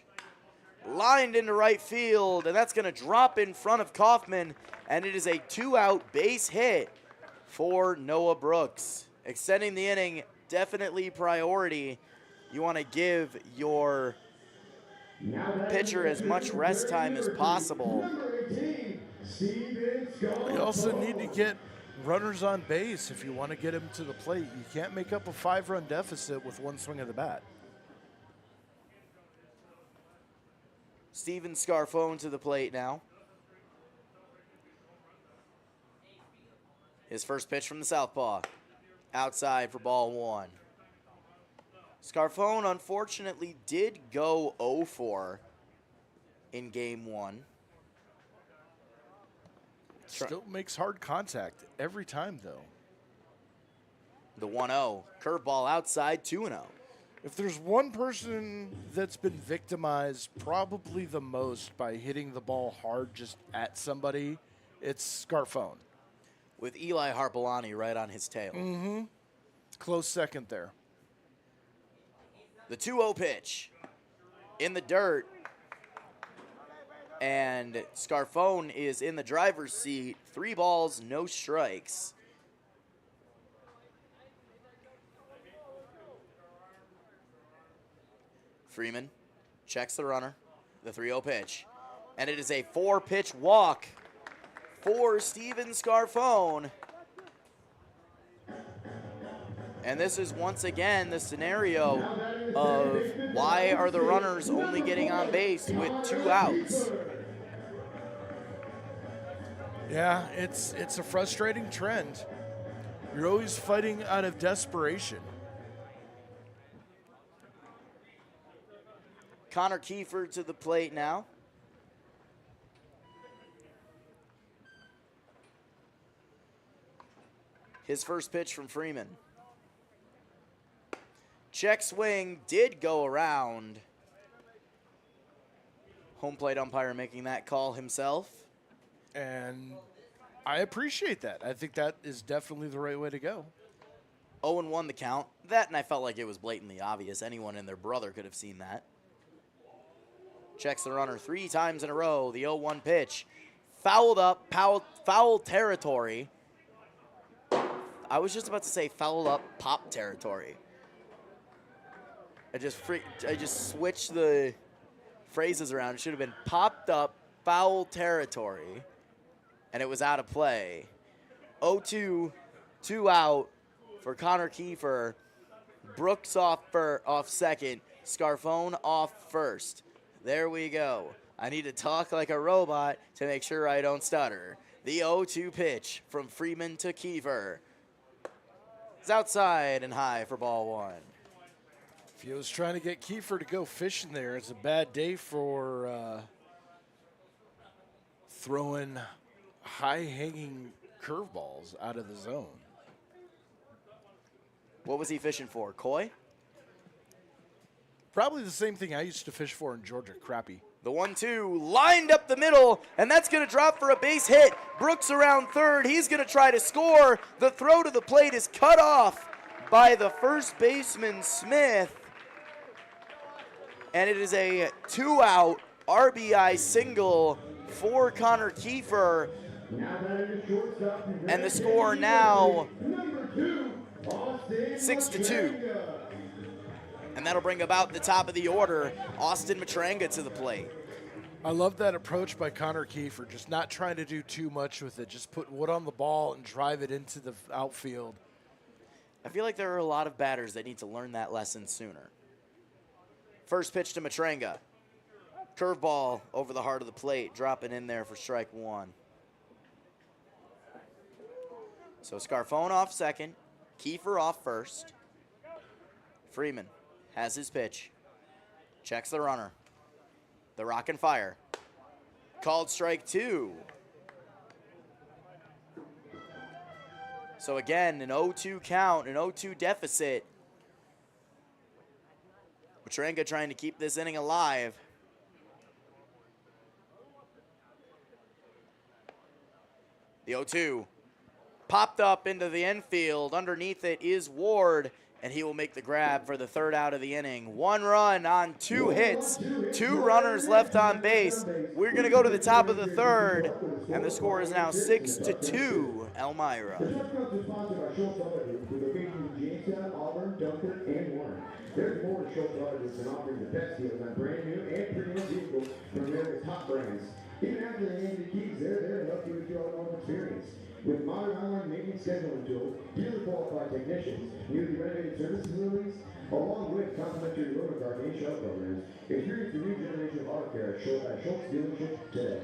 Lined into right field, and that's going to drop in front of Kaufman, and it is a 2-out base hit for Noah Brooks. Extending the inning, definitely priority. You want to give your pitcher as much rest time as possible. You also need to get runners on base if you want to get him to the plate. You can't make up a 5-run deficit with one swing of the bat. Steven Scarfone to the plate now. His first pitch from the southpaw. Outside for ball 1. Scarfone, unfortunately, did go 0-4 in game 1. Still makes hard contact every time, though. The 1-0. Curveball outside, 2-0. If there's one person that's been victimized probably the most by hitting the ball hard just at somebody, it's Scarfone. With Eli Harpolani right on his tail. Mm-hmm. Close second there. The 2-0 pitch in the dirt, and Scarfone is in the driver's seat. 3 balls, no strikes. Freeman checks the runner, the 3-0 pitch, and it is a 4-pitch walk for Steven Scarfone. And this is once again the scenario of why are the runners only getting on base with 2 outs? Yeah, it's a frustrating trend. You're always fighting out of desperation. Connor Kiefer to the plate now. His first pitch from Freeman. Check swing did go around. Home plate umpire making that call himself. And I appreciate that. I think that is definitely the right way to go. 0-1 the count. That, and I felt like it was blatantly obvious. Anyone and their brother could have seen that. Checks the runner 3 times in a row. The 0-1 pitch. Fouled up, foul territory. I was just about to say foul up pop territory. I just switched the phrases around. It should have been popped up foul territory, and it was out of play. 0-2, 2 out for Connor Kiefer. Brooks off second. Scarfone off first. There we go. I need to talk like a robot to make sure I don't stutter. The 0-2 pitch from Freeman to Kiefer. It's outside and high for ball 1. If he was trying to get Kiefer to go fishing there, it's a bad day for throwing high-hanging curveballs out of the zone. What was he fishing for? Koi? Probably the same thing I used to fish for in Georgia, crappie. The 1-2 lined up the middle, and that's going to drop for a base hit. Brooks around third. He's going to try to score. The throw to the plate is cut off by the first baseman, Smith. And it is a 2-out RBI single for Connor Kiefer. And the score now 6-2. And that'll bring about the top of the order, Austin Matranga to the plate. I love that approach by Connor Kiefer, just not trying to do too much with it. Just put wood on the ball and drive it into the outfield. I feel like there are a lot of batters that need to learn that lesson sooner. First pitch to Matranga. Curveball over the heart of the plate, dropping in there for strike 1. So Scarfone off second, Kiefer off first. Freeman has his pitch. Checks the runner. The rock and fire. Called strike 2. So again, an 0-2 count, an 0-2 deficit. Matranga trying to keep this inning alive. The 0-2 popped up into the infield. Underneath it is Ward, and he will make the grab for the 3rd out of the inning. 1 run on 2 hits, 2 runners left on base. We're going to go to the top of the 3rd, and the score is now 6-2, Elmira. The Tarp Skunks is sponsored by Schultz Auto Group with locations in Jamestown, Auburn, Dunkirk, and Warren. There's more to Schultz Auto Group than offering the best deals on brand new and pre-owned vehicles from America's top brands. Even after they hand you the keys, they're there to help you with your automotive experience. With modern online maintenance scheduling tools, dealer qualified technicians, newly renovated service facilities, along with complimentary loaner guard and shell programs, experience the new generation of auto care at Schultz dealership today.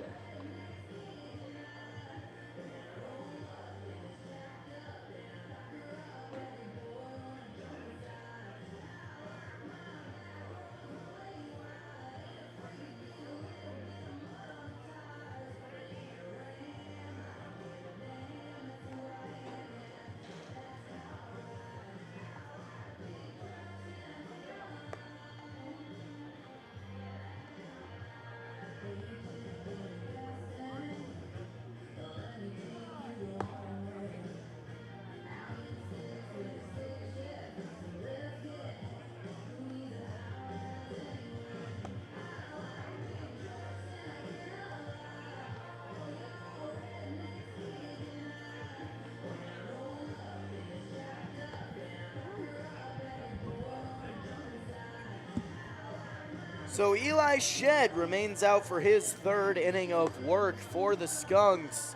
So Eli Shed remains out for his 3rd inning of work for the Skunks.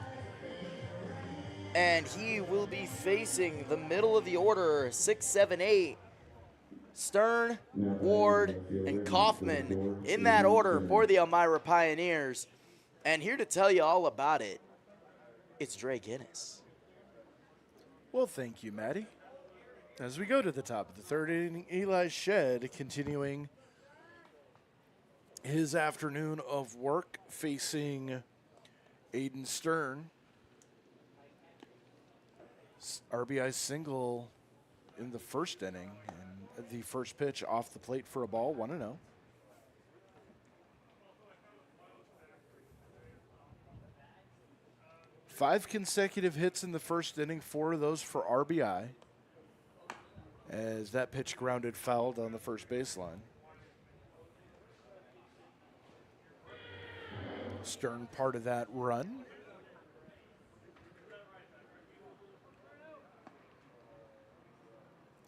And he will be facing the middle of the order, 6, 7, 8. Stern, Ward, and Kaufman in that order for the Elmira Pioneers. And here to tell you all about it, it's Dre Guinness. Well, thank you, Maddie. As we go to the top of the 3rd inning, Eli Shed continuing his afternoon of work facing Aiden Stern. RBI single in the 1st inning, and the first pitch off the plate for a ball, 1-0. Five consecutive hits in the 1st inning, 4 of those for RBI, as that pitch grounded foul down the first baseline. Stern part of that run.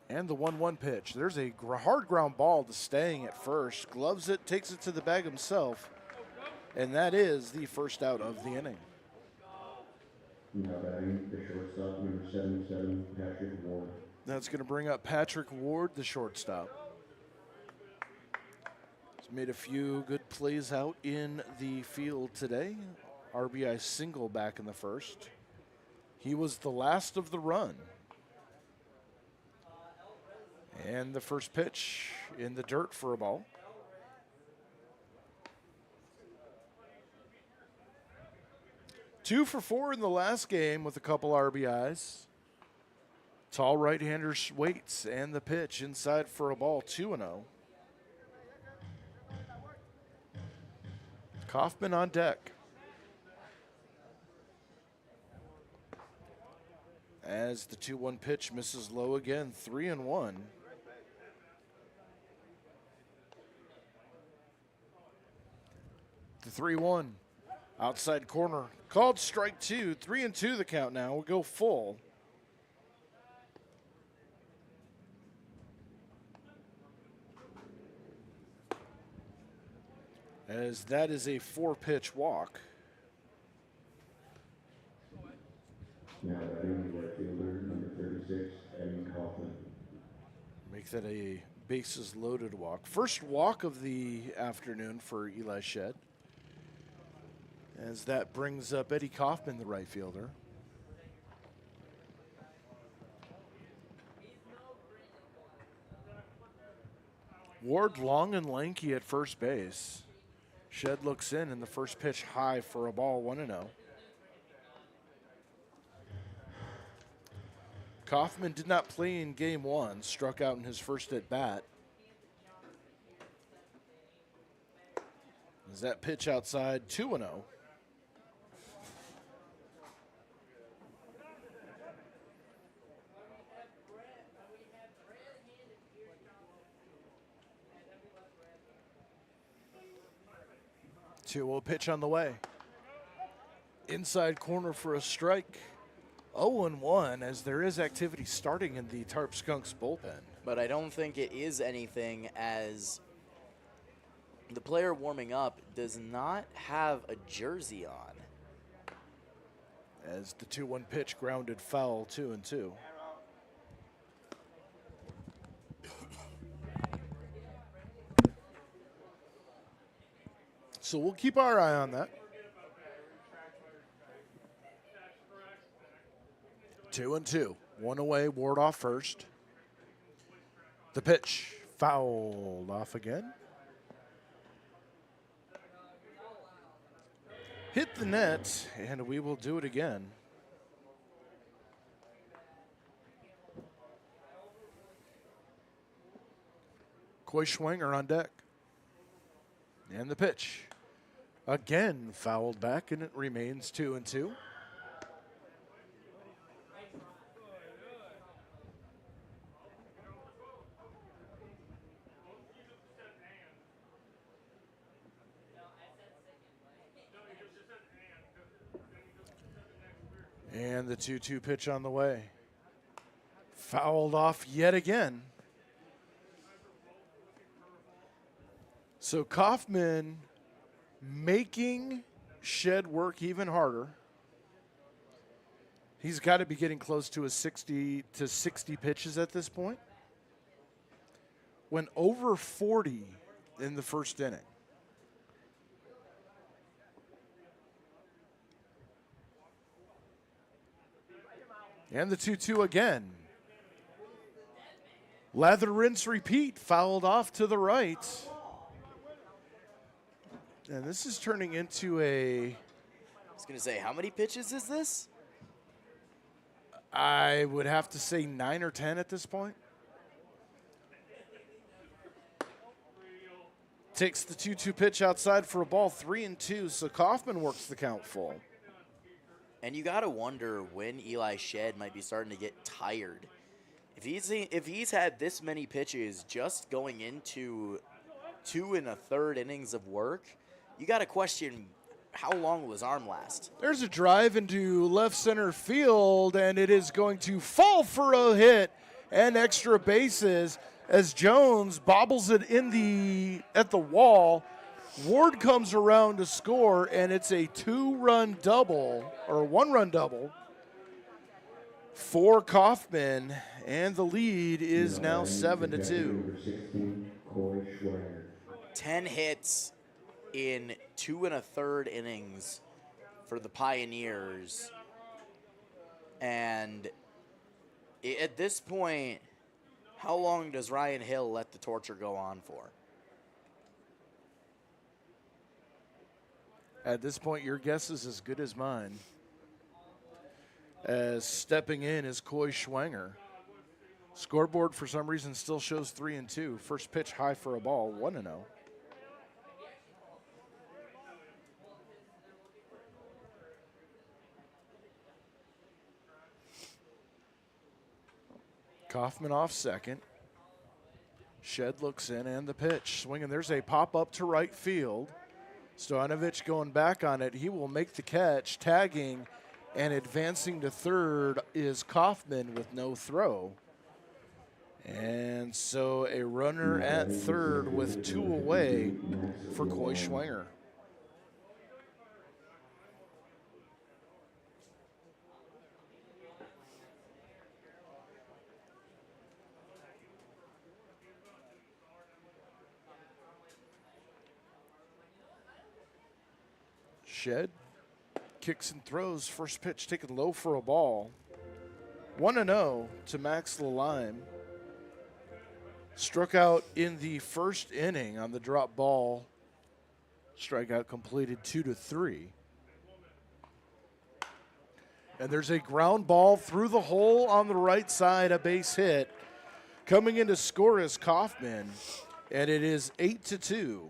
And the 1-1 pitch. There's a hard ground ball to Stang at first. Gloves it, takes it to the bag himself. And that is the 1st out of the inning. Now batting the shortstop, number 77, Patrick Ward. That's going to bring up Patrick Ward, the shortstop. He's made a few good plays out in the field today. RBI single back in the 1st. He was the last of the run. And the first pitch in the dirt for a ball. Two for 4 in the last game with a couple RBIs. Tall right-hander waits, and the pitch inside for a ball, 2-0. Kaufman on deck. As the 2-1 pitch misses low again, 3-1. The 3-1, outside corner, called strike 2, 3-2 the count now. We'll go full. As that is a 4-pitch walk. Now batting the right fielder, number 36, Eddie Kaufman. Make that a bases loaded walk. First walk of the afternoon for Eli Shed. As that brings up Eddie Kaufman, the right fielder. Ward long and lanky at first base. Shed looks in, and the first pitch high for a ball, 1-0. Kaufman did not play in game 1, struck out in his first at bat. As that pitch outside, 2-0. 2-0 pitch on the way. Inside corner for a strike. 0-1 as there is activity starting in the Tarp Skunks bullpen. But I don't think it is anything, as the player warming up does not have a jersey on. As the 2-1 pitch grounded foul, 2-2. So we'll keep our eye on that. 2-2. One away, Ward off first. The pitch fouled off again. Hit the net, and we will do it again. Coy Schwanger on deck. And the pitch. Again fouled back, and it remains 2-2. And the 2-2 pitch on the way. Fouled off yet again. So Kaufman making Shed work even harder. He's got to be getting close to his 60 pitches at this point. Went over 40 in the first inning. And the 2-2 again. Lather, rinse, repeat. Fouled off to the right. And this is turning into a... I was going to say, how many pitches is this? I would have to say 9 or 10 at this point. Takes the 2-2 pitch outside for a ball, 3-2. So Kaufman works the count full. And you got to wonder when Eli Shed might be starting to get tired. If he's had this many pitches just going into 2 1/3 innings of work, you got to question how long will his arm last. There's a drive into left center field, and it is going to fall for a hit and extra bases as Jones bobbles it at the wall. Ward comes around to score, and it's a 2-run double, or a 1-run double for Kaufman, and the lead is now 7-2. 10 hits in 2 1/3 innings for the Pioneers. And at this point, how long does Ryan Hill let the torture go on for? At this point, your guess is as good as mine. As stepping in is Coy Schwanger. Scoreboard, for some reason, still shows 3-2. First pitch high for a ball, 1-0. Kaufman off second. Shed looks in, and the pitch. Swinging, there's a pop-up to right field. Stojanovic going back on it. He will make the catch, tagging, and advancing to third is Kaufman with no throw. And so a runner at third with 2 away for Coy Schwanger. Shed kicks and throws. First pitch taken low for a ball. 1-0 to Max Lalime. Struck out in the first inning on the drop ball. Strikeout completed 2-3. And there's a ground ball through the hole on the right side, a base hit. Coming in to score is Kaufman, and it is 8-2.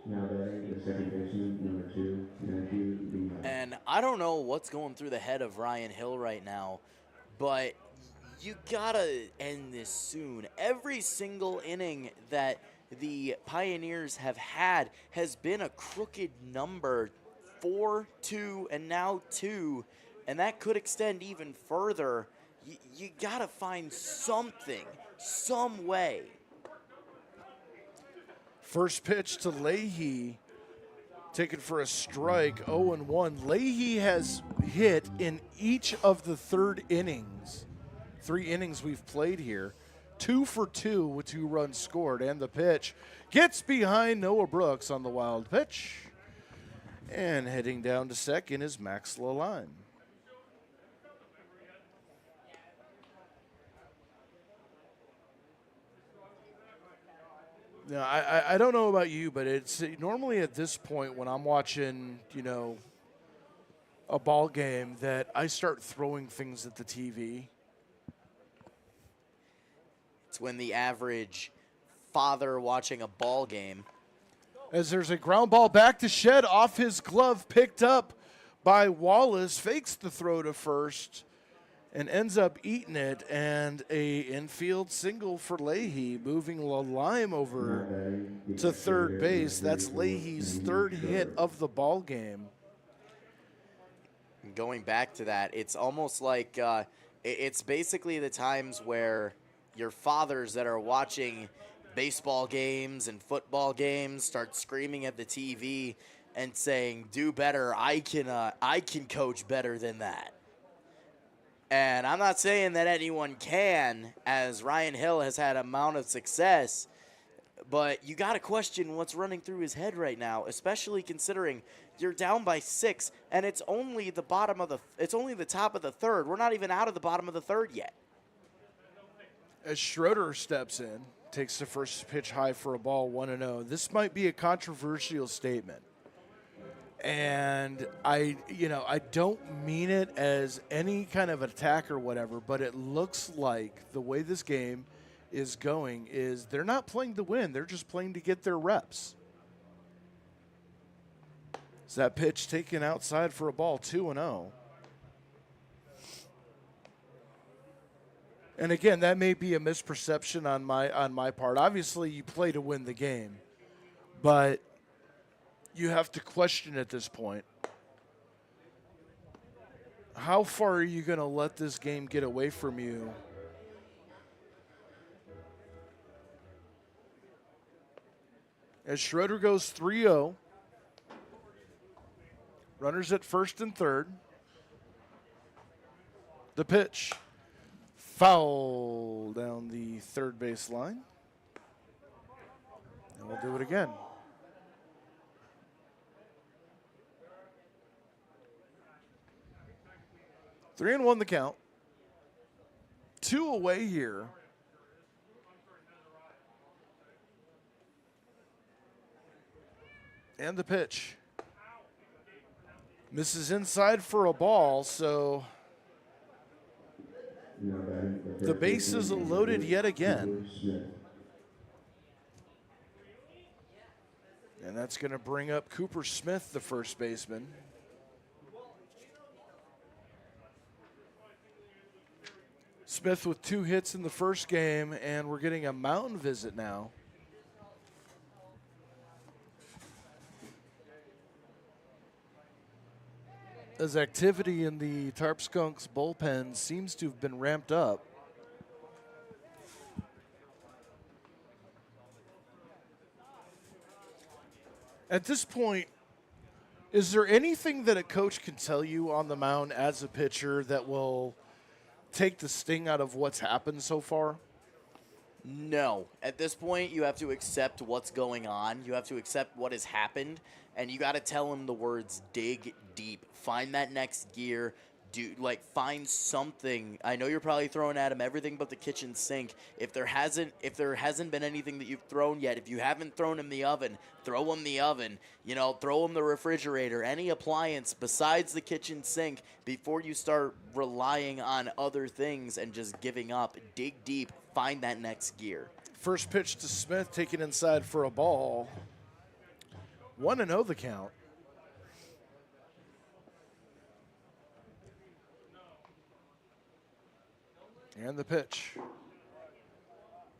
Now batting the second baseman, number 2, Matthew Levi. And I don't know what's going through the head of Ryan Hill right now, but you gotta end this soon. Every single inning that the Pioneers have had has been a crooked number, 4, 2, and now 2, and that could extend even further. You gotta find something, some way. First pitch to Leahy, taken for a strike, 0-1. Leahy has hit in each of the third innings, 3 innings we've played here. 2 for 2 with 2 runs scored, and the pitch gets behind Noah Brooks on the wild pitch. And heading down to second is Max Lalime. Now, I don't know about you, but it's normally at this point when I'm watching, a ball game that I start throwing things at the TV. It's when the average father watching a ball game. As there's a ground ball back to Shed, off his glove, picked up by Wallace, fakes the throw to first, and ends up eating it, and a infield single for Leahy, moving Lalime over to third base. That's Leahy's 3rd hit of the ball game. Going back to that, it's almost like it's basically the times where your fathers that are watching baseball games and football games start screaming at the TV and saying, "Do better! I can coach better than that." And I'm not saying that anyone can, as Ryan Hill has had an amount of success, but you got to question what's running through his head right now, especially considering you're down by 6 and it's only the top of the 3rd. We're not even out of the bottom of the 3rd yet. As Schroeder steps in, takes the first pitch high for a ball, 1-0. This might be a controversial statement. And I don't mean it as any kind of attack or whatever, but it looks like the way this game is going is they're not playing to win. They're just playing to get their reps. So that pitch taken outside for a ball, 2-0. And again, that may be a misperception on my part. Obviously, you play to win the game, but you have to question at this point, how far are you going to let this game get away from you? As Schroeder goes 3-0, runners at first and third. The pitch, foul down the third base line. And we'll do it again. Three and one the count. 2 away here. And the pitch. Misses inside for a ball, so the base is loaded yet again. And that's going to bring up Cooper Smith, the first baseman. Smith with 2 hits in the first game, and we're getting a mound visit now. As activity in the Tarp Skunks bullpen seems to have been ramped up. At this point, is there anything that a coach can tell you on the mound as a pitcher that will take the sting out of what's happened so far? No. At this point, you have to accept what's going on. You have to accept what has happened, and you got to tell him the words dig deep. Find that next gear. Find something. I know you're probably throwing at him everything but the kitchen sink. If there hasn't been anything that you've thrown yet, if you haven't thrown him the oven, throw him the oven. Throw him the refrigerator, any appliance besides the kitchen sink before you start relying on other things and just giving up. Dig deep. Find that next gear. First pitch to Smith, taken inside for a ball. 1-0 the count. And the pitch.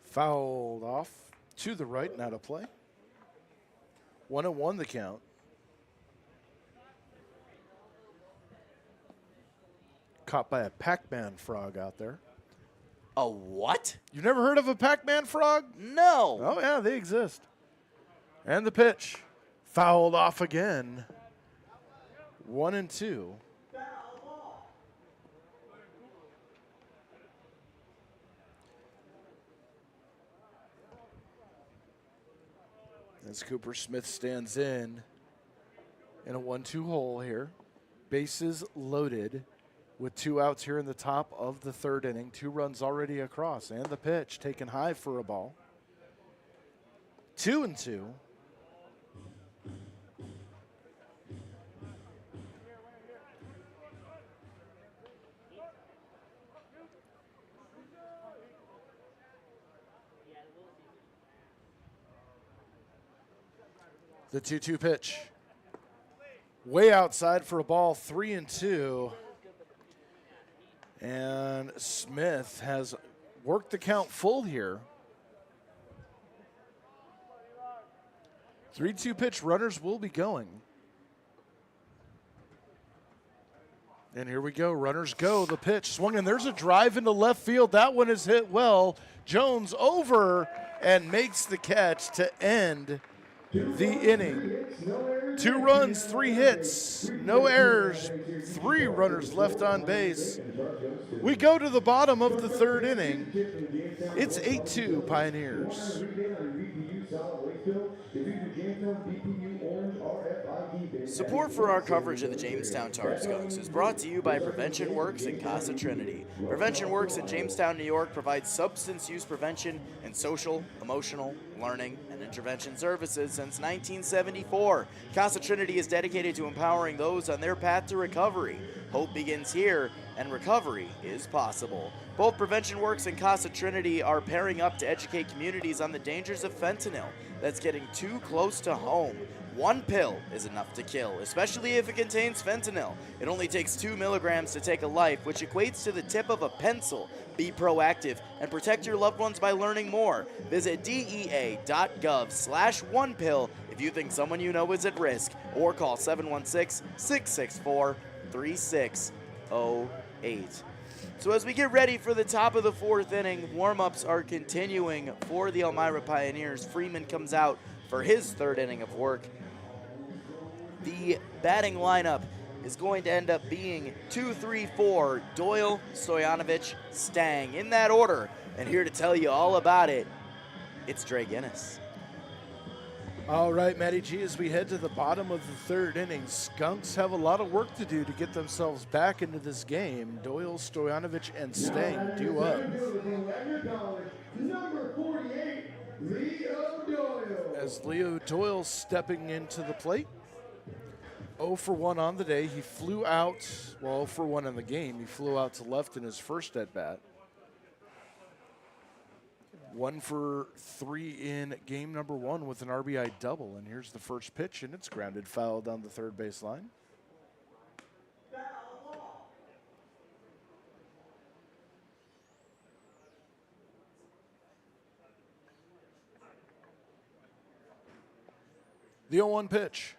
Fouled off. To the right and out of play. 1-1 the count. Caught by a Pac-Man frog out there. A what? You've never heard of a Pac-Man frog? No. Oh, yeah, they exist. And the pitch. Fouled off again. 1-2. As Cooper Smith stands in a 1-2 hole here. Bases loaded with 2 outs here in the top of the 3rd inning. 2 runs already across. And the pitch taken high for a ball. 2-2. The 2-2 pitch. Way outside for a ball, 3-2. And Smith has worked the count full here. 3-2 pitch, runners will be going. And here we go, runners go. The pitch swung, and there's a drive into left field. That one is hit well. Jones over and makes the catch to end the inning. 2 runs, 3 hits, no errors, 3 runners left on base. We go to the bottom of the 3rd inning. It's 8-2 Pioneers. Support for our coverage of the Jamestown Tarp Skunks is brought to you by Prevention Works and Casa Trinity. Prevention Works in Jamestown, New York provides substance use prevention and social, emotional, learning, and intervention services since 1974. Casa Trinity is dedicated to empowering those on their path to recovery. Hope begins here, and recovery is possible. Both Prevention Works and Casa Trinity are pairing up to educate communities on the dangers of fentanyl that's getting too close to home. 1 pill is enough to kill, especially if it contains fentanyl. It only takes 2 milligrams to take a life, which equates to the tip of a pencil. Be proactive and protect your loved ones by learning more. Visit DEA.gov/1pill if you think someone you know is at risk, or call 716-664-3608. So as we get ready for the top of the 4th inning, warm-ups are continuing for the Elmira Pioneers. Freeman comes out for his 3rd inning of work. The batting lineup is going to end up being 2-3-4, Doyle, Stoyanovich, Stang, in that order. And here to tell you all about it, it's Dre Guinness. All right, Matty G, as we head to the bottom of the 3rd inning, Skunks have a lot of work to do to get themselves back into this game. Doyle, Stoyanovich, and Stang due up. Number 48, Leo Doyle. As Leo Doyle stepping into the plate. 0 for 1 on the day. He flew out, 0 for 1 in the game. He flew out to left in his first at-bat. 1 for 3 in game number 1 with an RBI double. And here's the first pitch, and it's grounded foul down the 3rd baseline. The 0-1 pitch.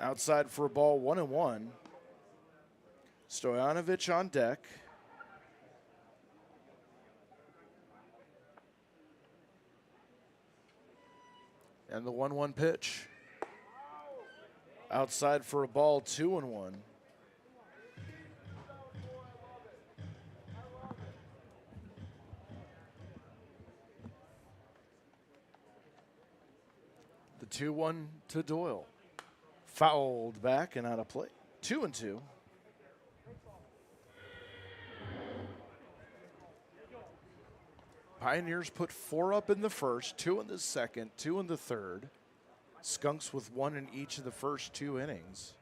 Outside for a ball, 1-1. Stoyanovich on deck. And the 1-1 pitch. Outside for a ball, 2-1. The 2-1 to Doyle. Fouled back and out of play. 2-2. Pioneers put 4 up in the first, 2 in the second, 2 in the third. Skunks with 1 in each of the first 2 innings.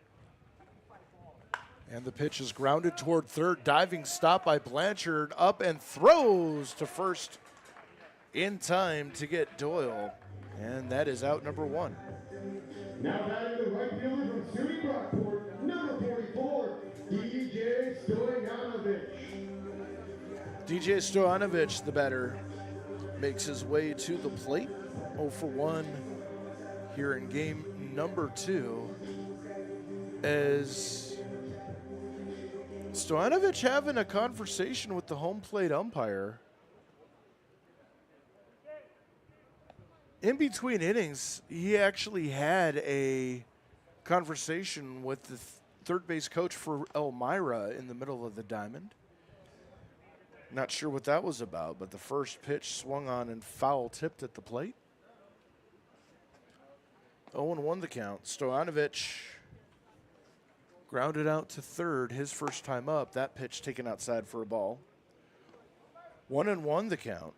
And the pitch is grounded toward third. Diving stop by Blanchard. Up and throws to first in time to get Doyle. And that is out number 1. Now batting the right fielder from SUNY Brockport, number 44, DJ Stoyanovich. DJ Stoyanovich, the batter. makes his way to the plate. 0 for 1 here in game number 2. As Stojanovic having a conversation with the home plate umpire. In between innings, he actually had a conversation with the third base coach for Elmira in the middle of the diamond. Not sure what that was about, but the first pitch swung on and foul tipped at the plate. 0-1 the count. Stojanovic grounded out to third, his first time up. That pitch taken outside for a ball. 1-1 the count.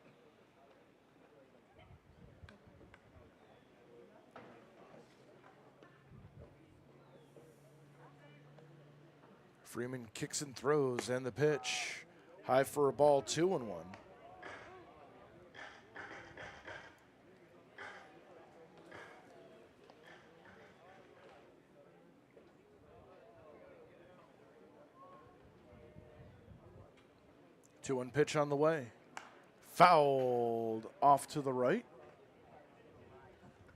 Freeman kicks and throws, and the pitch high for a ball. 2-1. 2-1 pitch on the way. Fouled off to the right.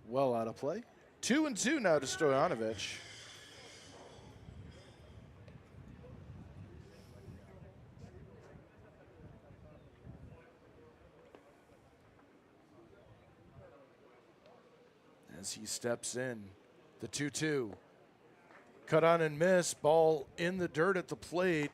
Well out of play. 2-2 now to Stojanovic. As he steps in, the 2-2. Cut on and miss. Ball in the dirt at the plate.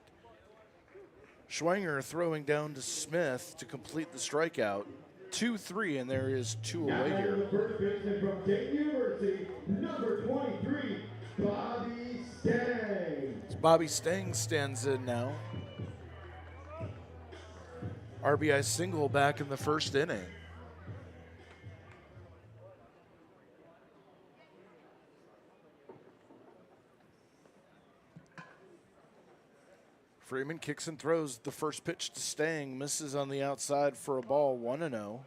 Schwanger throwing down to Smith to complete the strikeout. 2-3, and there is 2 away here. The first baseman from State University, number 23, Bobby Stang. Bobby Stang stands in now. RBI single back in the first inning. Freeman kicks and throws. The first pitch to Stang misses on the outside for a ball. 1-0.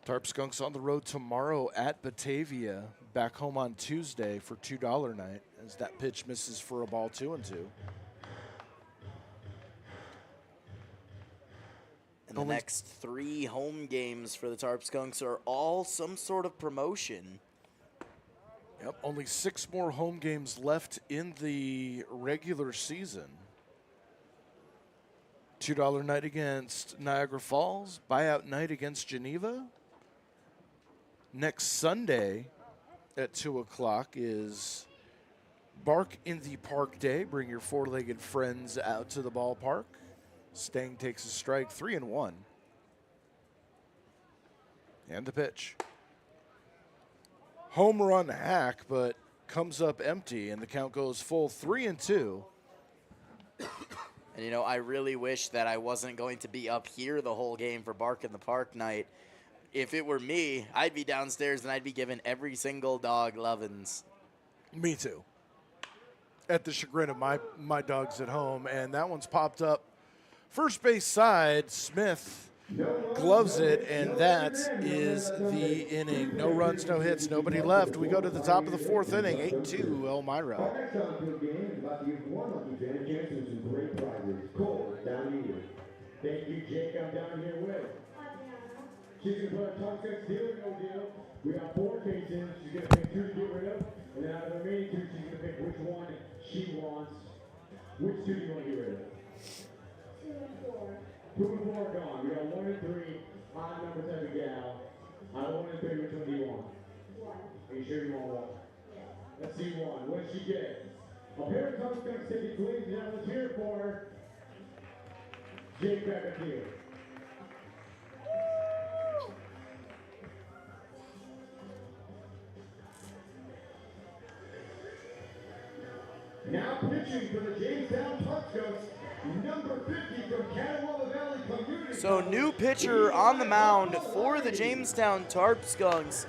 Tarp Skunks on the road tomorrow at Batavia. Back home on Tuesday for $2 night as that pitch misses for a ball. 2-2. And the next 3 home games for the Tarp Skunks are all some sort of promotion. Yep, only 6 more home games left in the regular season. $2 night against Niagara Falls, buyout night against Geneva. Next Sunday at 2 o'clock is Bark in the Park Day. Bring your 4-legged friends out to the ballpark. Stang takes a strike, 3-1. And the pitch. Home run hack, but comes up empty, and the count goes full. 3-2. And, you know, I really wish that I wasn't going to be up here the whole game for Bark in the Park night. If it were me, I'd be downstairs and I'd be giving every single dog lovin's. Me too. At the chagrin of my dogs at home, and that one's popped up. First base side, Smith gloves it, and that is the inning. No runs, no hits, nobody left. We go to the top of the 4th inning, 8-2 Elmira. Our next on-field game is about to give one lucky fan a chance to win some great prizes. Cole, down here. Thank you, Jake. I'm down here with. She's going to put a Tarp Skunks deal or no deal. We got 4 cases. She's going to pick 2 to get rid of, and then out of the remaining 2, she's going to pick which one she wants. Which 2 do you want to get rid of? 2 and 4. 2 and 4 are gone. We got 1 and 3. Odd number type of gal. Out of 1 and 3, which one do you want? 1. Are you sure you want 1? Yeah. Let's see 1. What did she get? A pair of Tarp Skunks tickets, ladies and gentlemen. Let's hear it for Jake Beckerfield. Now pitching for the Jamestown Tarp Skunks, number 50 from Catawba Valley Community. So new pitcher on the mound for the Jamestown Tarp Skunks.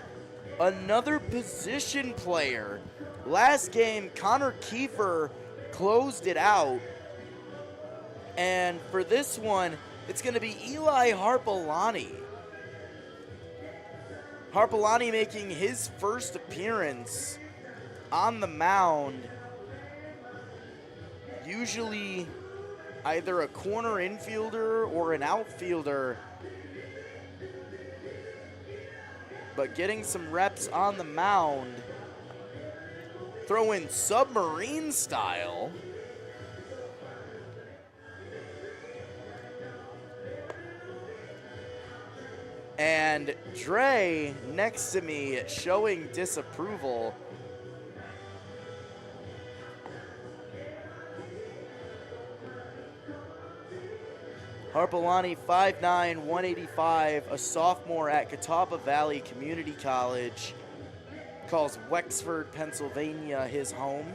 Another position player. Last game, Connor Kiefer closed it out. And for this one, it's going to be Eli Harpalani. Harpalani making his first appearance on the mound. Usually either a corner infielder or an outfielder, but getting some reps on the mound. Throwing submarine style. And Dre next to me showing disapproval. Harpalani, 5'9", 185, a sophomore at Catawba Valley Community College. Calls Wexford, Pennsylvania his home.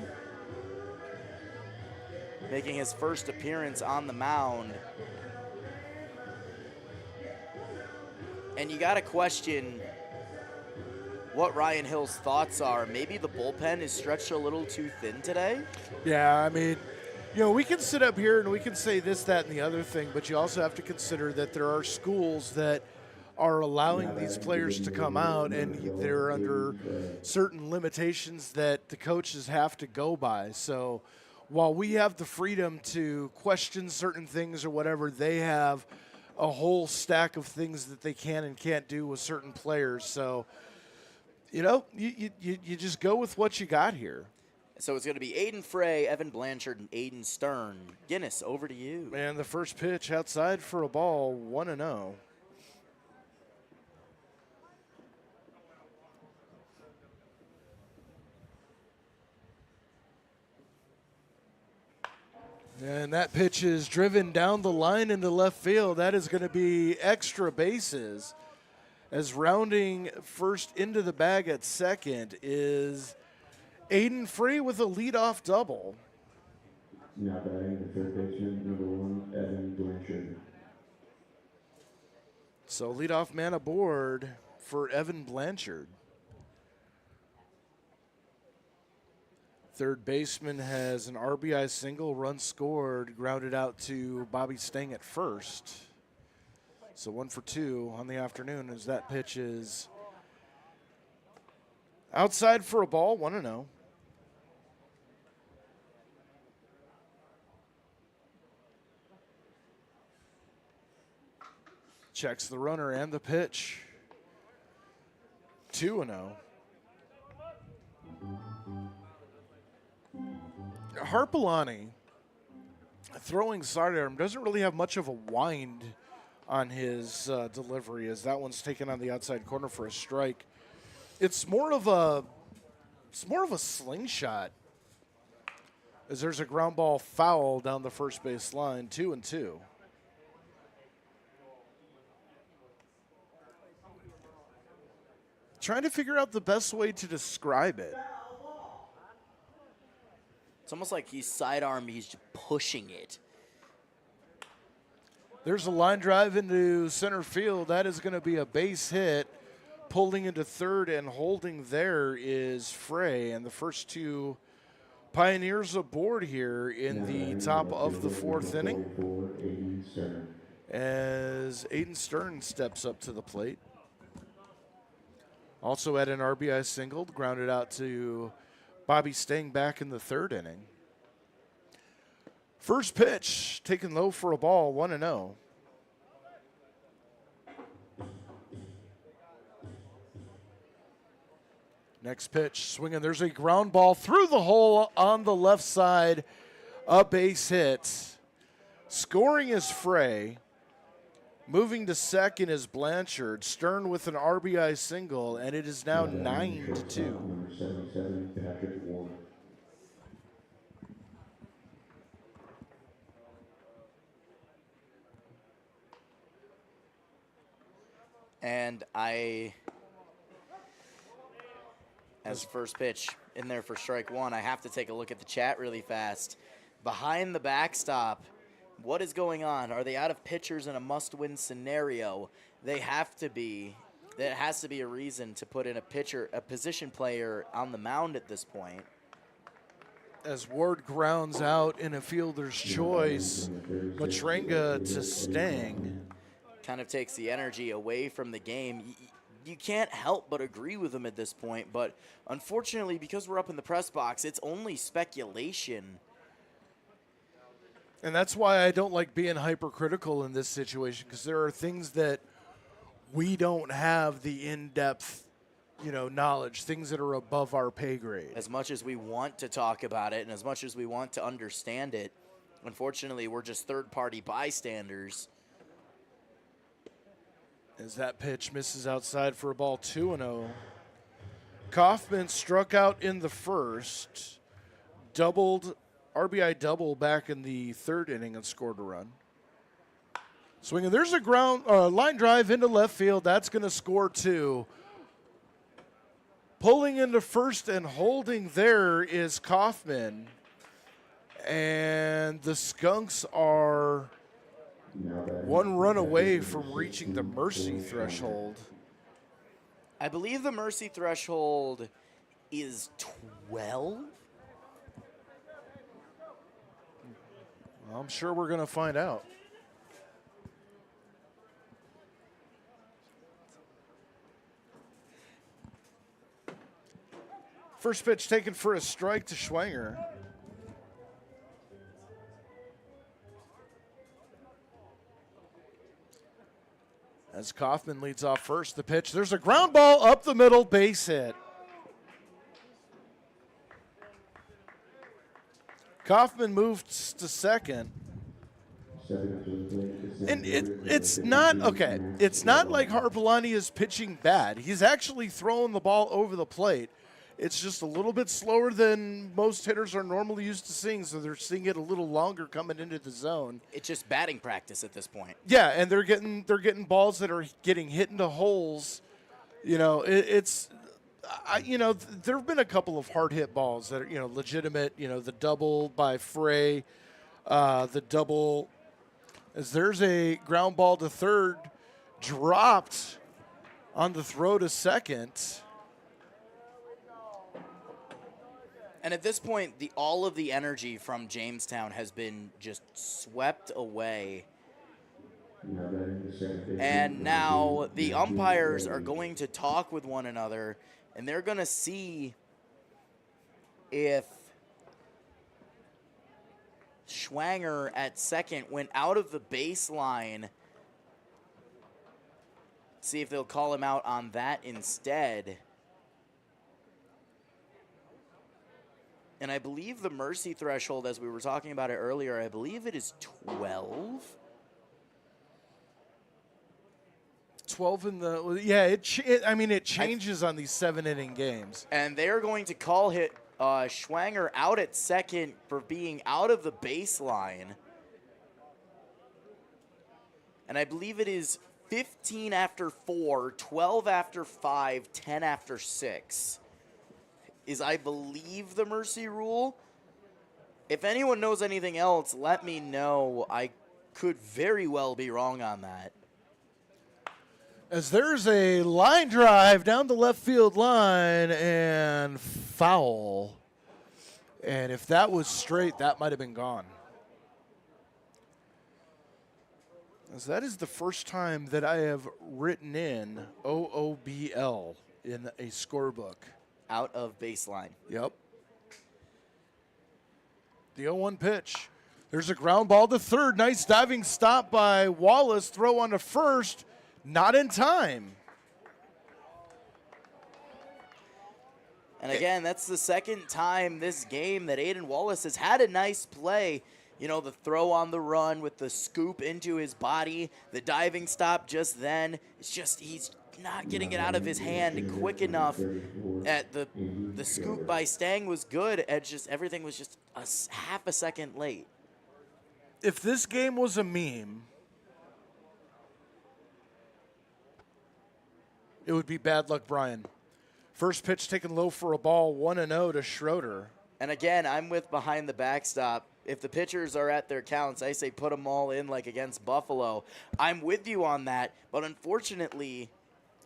Making his first appearance on the mound. And you gotta question what Ryan Hill's thoughts are. Maybe the bullpen is stretched a little too thin today? Yeah, I mean, you know, we can sit up here and we can say this, that, and the other thing, but you also have to consider that there are schools that are allowing these players to come out, and they're under certain limitations that the coaches have to go by. So while we have the freedom to question certain things or whatever, they have a whole stack of things that they can and can't do with certain players. So, you know, you just go with what you got here. So it's going to be Aiden Frey, Evan Blanchard, and Aiden Stern. Guinness, over to you. And the first pitch outside for a ball, 1-0. And that pitch is driven down the line into left field. That is going to be extra bases. As rounding first into the bag at second is Aiden Free with a leadoff double. Now batting the third baseman, number 1, Evan Blanchard. So leadoff man aboard for Evan Blanchard. Third baseman has an RBI single, run scored, grounded out to Bobby Stang at first. So 1 for 2 on the afternoon as that pitch is outside for a ball, 1-0. Checks the runner and the pitch. 2-0. Harpalani, throwing sidearm, doesn't really have much of a wind on his delivery, as that one's taken on the outside corner for a strike. It's more of a slingshot, as there's a ground ball foul down the first base line, 2-2. Trying to figure out the best way to describe it. It's almost like he's sidearm, he's just pushing it. There's a line drive into center field. That is going to be a base hit. Pulling into third and holding there is Frey. And the first two Pioneers aboard here in the top of the fourth inning. As Aiden Stern steps up to the plate. Also had an RBI single, grounded out to Bobby Stang back in the third inning. First pitch, taken low for a ball, 1-0. Next pitch, swinging. There's a ground ball through the hole on the left side. A base hit. Scoring is Frey. Moving to second is Blanchard. Stern with an RBI single, and it is now 9-2. Number 77, Patrick Ward. And as first pitch in there for strike one, I have to take a look at the chat really fast. Behind the backstop, what is going on? Are they out of pitchers in a must-win scenario? They have to be. There has to be a reason to put in a position player on the mound at this point. As Ward grounds out in a fielder's choice, Matrenga to Stang. Kind of takes the energy away from the game. You can't help but agree with him at this point, but unfortunately, because we're up in the press box, it's only speculation. And that's why I don't like being hypercritical in this situation, because there are things that we don't have the in-depth, knowledge, things that are above our pay grade. As much as we want to talk about it and as much as we want to understand it, unfortunately, we're just third-party bystanders. As that pitch misses outside for a ball 2-0. Kaufman struck out in the first, RBI double back in the third inning and scored a run. Swinging, there's a line drive into left field. That's going to score 2. Pulling into first and holding there is Kaufman. And the Skunks are 1 run away from reaching the mercy threshold. I believe the mercy threshold is 12. Well, I'm sure we're going to find out. First pitch taken for a strike to Schwanger. As Kaufman leads off first, the pitch, there's a ground ball up the middle, base hit. Kaufman moves to second. And it's not, okay, it's not like Harpelani is pitching bad. He's actually throwing the ball over the plate. It's just a little bit slower than most hitters are normally used to seeing, so they're seeing it a little longer coming into the zone. It's just batting practice at this point. Yeah, and they're getting balls that are getting hit into holes. There have been a couple of hard hit balls that are legitimate. The double by Frey, the double. As there's a ground ball to third, dropped on the throw to second. And at this point, all of the energy from Jamestown has been just swept away. And now the umpires are going to talk with one another, and they're going to see if Schwanger at second went out of the baseline. See if they'll call him out on that instead. And I believe the mercy threshold, as we were talking about it earlier, I believe it is 12. 12 in the, yeah, it changes on these 7-inning games. And they're going to call Schwanger out at second for being out of the baseline. And I believe it is 15 after 4, 12 after 5, 10 after 6. Is, I believe, the mercy rule. If anyone knows anything else, let me know. I could very well be wrong on that. As there's a line drive down the left field line and foul. And if that was straight, that might have been gone. As that is the first time that I have written in OOBL in a scorebook. Out of baseline. Yep. The 0-1 pitch. There's a ground ball to third. Nice diving stop by Wallace. Throw on to first. Not in time. And again, that's the second time this game that Aiden Wallace has had a nice play. The throw on the run with the scoop into his body, the diving stop just then. It's just he's not getting it out of his hand quick enough. At the scoop by Stang was good. Everything was just half a second late. If this game was a meme, it would be Bad Luck Brian. First pitch taken low for a ball, 1-0 to Schroeder. And again, I'm with behind the backstop. If the pitchers are at their counts, I say put them all in like against Buffalo. I'm with you on that, but unfortunately,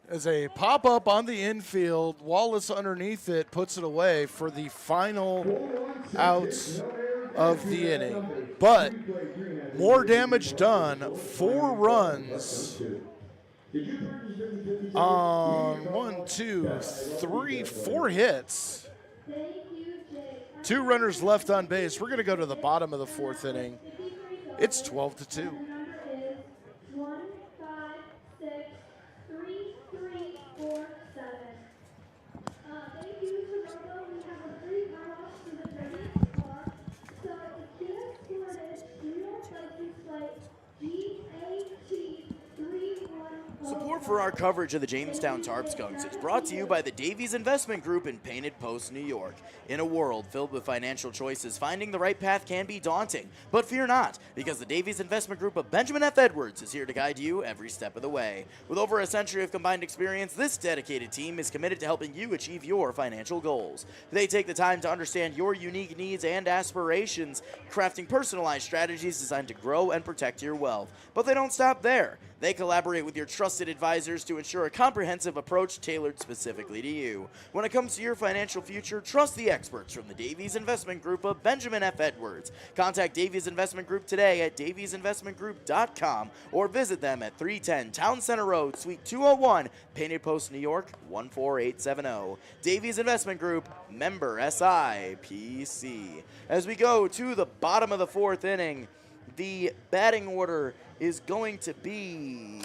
as a pop-up on the infield, Wallace underneath it puts it away for the final outs of the inning. But more damage done, 4 runs on 4 hits. 2 runners left on base. We're going to go to the bottom of the 4th inning. It's 12-2. The number is 1563347. Thank you, Toronto. We have a free runoff to the Jamestown Tarp. So if Kia Sportage New York license plate GAT31. Support for our coverage of the Jamestown Tarp Skunks is brought to you by the Davies Investment Group in Painted Post, New York. In a world filled with financial choices, finding the right path can be daunting. But fear not, because the Davies Investment Group of Benjamin F. Edwards is here to guide you every step of the way. With over a century of combined experience, this dedicated team is committed to helping you achieve your financial goals. They take the time to understand your unique needs and aspirations, crafting personalized strategies designed to grow and protect your wealth. But they don't stop there. They collaborate with your trusted advisors to ensure a comprehensive approach tailored specifically to you. When it comes to your financial future, trust the experts from the Davies Investment Group of Benjamin F. Edwards. Contact Davies Investment Group today at daviesinvestmentgroup.com or visit them at 310 Town Center Road, Suite 201, Painted Post, New York, 14870. Davies Investment Group, member SIPC. As we go to the bottom of the fourth inning, the batting order is going to be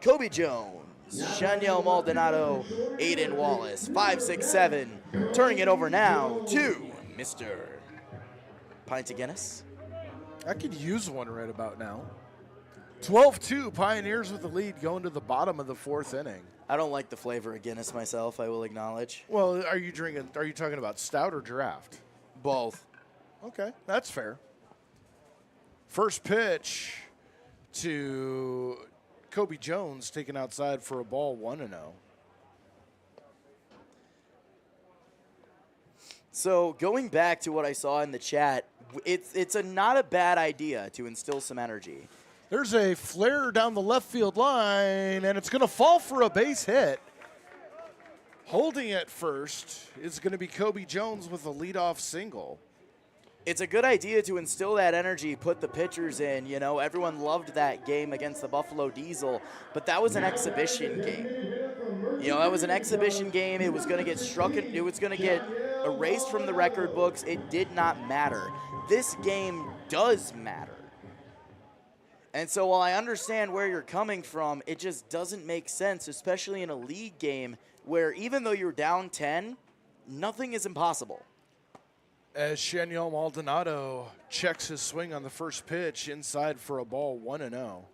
Kobe Jones, Shaniel Maldonado, Aiden Wallace, 5-6-7. Turning it over now to Mr. Pint of Guinness. I could use one right about now. 12-2, Pioneers with the lead going to the bottom of the fourth inning. I don't like the flavor of Guinness myself, I will acknowledge. Well, are you talking about stout or draft? Both. Okay, that's fair. First pitch to Kobe Jones, taken outside for a ball, 1-0. So going back to what I saw in the chat, it's not a bad idea to instill some energy. There's a flare down the left field line, and it's going to fall for a base hit. Holding it first is going to be Kobe Jones with a leadoff single. It's a good idea to instill that energy, put the pitchers in. You know, everyone loved that game against the Buffalo Diesel, but that was an exhibition game. You know, that was an exhibition game. It was going to get struck. It was going to get erased from the record books. It did not matter. This game does matter. And so while I understand where you're coming from, it just doesn't make sense, especially in a league game where even though you're down 10, nothing is impossible. As Shaniel Maldonado checks his swing on the first pitch, inside for a ball, 1-0.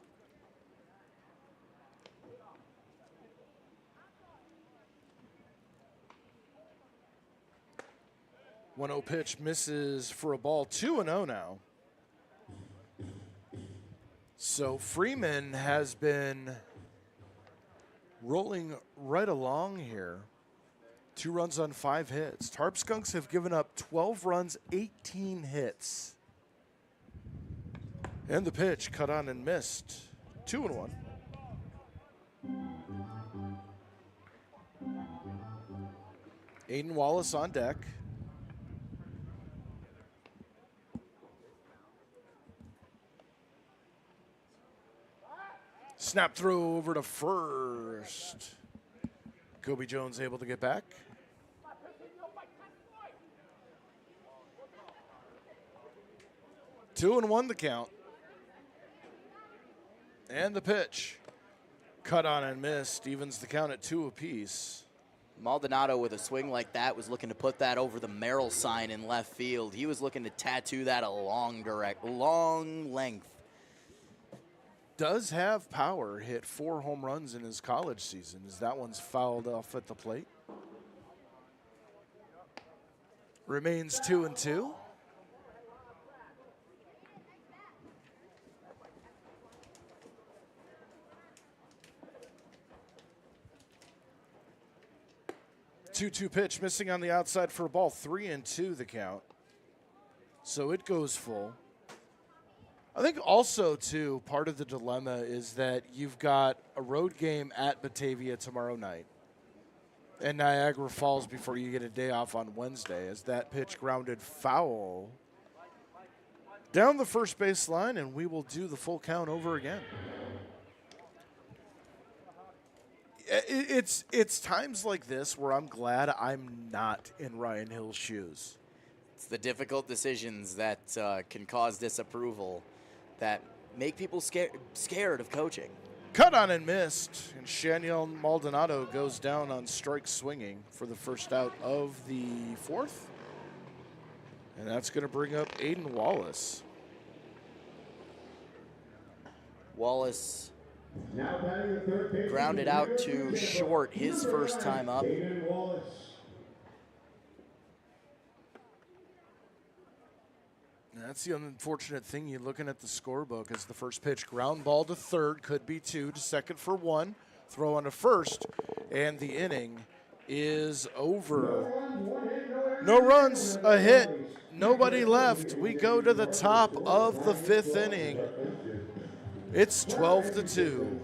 1-0 pitch misses for a ball, 2-0 now. So Freeman has been rolling right along here. 2 runs on 5 hits. Tarp Skunks have given up 12 runs, 18 hits. And the pitch cut on and missed. 2-1. Aiden Wallace on deck. Snap throw over to first. Kobe Jones able to get back. 2-1 the count. And the pitch. Cut on and missed. Evens the count at 2 apiece. Maldonado with a swing like that was looking to put that over the Merrill sign in left field. He was looking to tattoo that a long length. Does have power, hit 4 home runs in his college season, as that one's fouled off at the plate. Remains 2-2. Two-two pitch missing on the outside for a ball, 3-2 the count. So it goes full. I think also, too, part of the dilemma is that you've got a road game at Batavia tomorrow night and Niagara Falls before you get a day off on Wednesday, as that pitch grounded foul down the first base line, and we will do the full count over again. It's times like this where I'm glad I'm not in Ryan Hill's shoes. It's the difficult decisions that can cause disapproval that make people scared of coaching. Cut on and missed, and Shaniel Maldonado goes down on strike swinging for the first out of the fourth. And that's going to bring up Aiden Wallace. Wallace Now batting the third base. grounded out to short his first time up. Aiden Wallace. And that's the unfortunate thing. You're looking at the scorebook as the first pitch, ground ball to third, could be 2 to second for 1, throw on to first, and the inning is over. No runs, a hit, nobody left. We go to the top of the 5th inning. It's 12 to 2.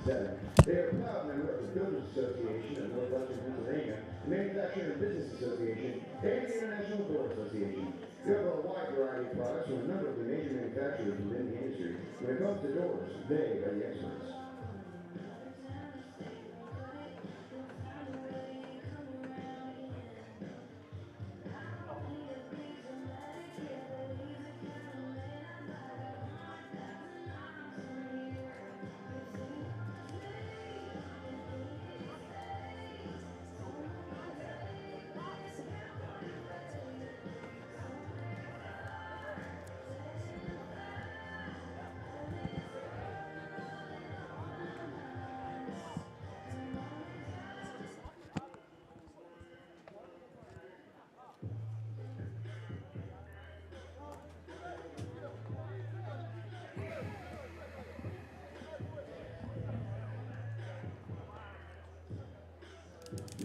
They are proud member of the Builders Association of Northwestern Pennsylvania, the Manufacturing and Business Association, and the International Door Association. They offer a wide variety of products from a number of the major manufacturers within the industry. When it comes to doors, they are the experts.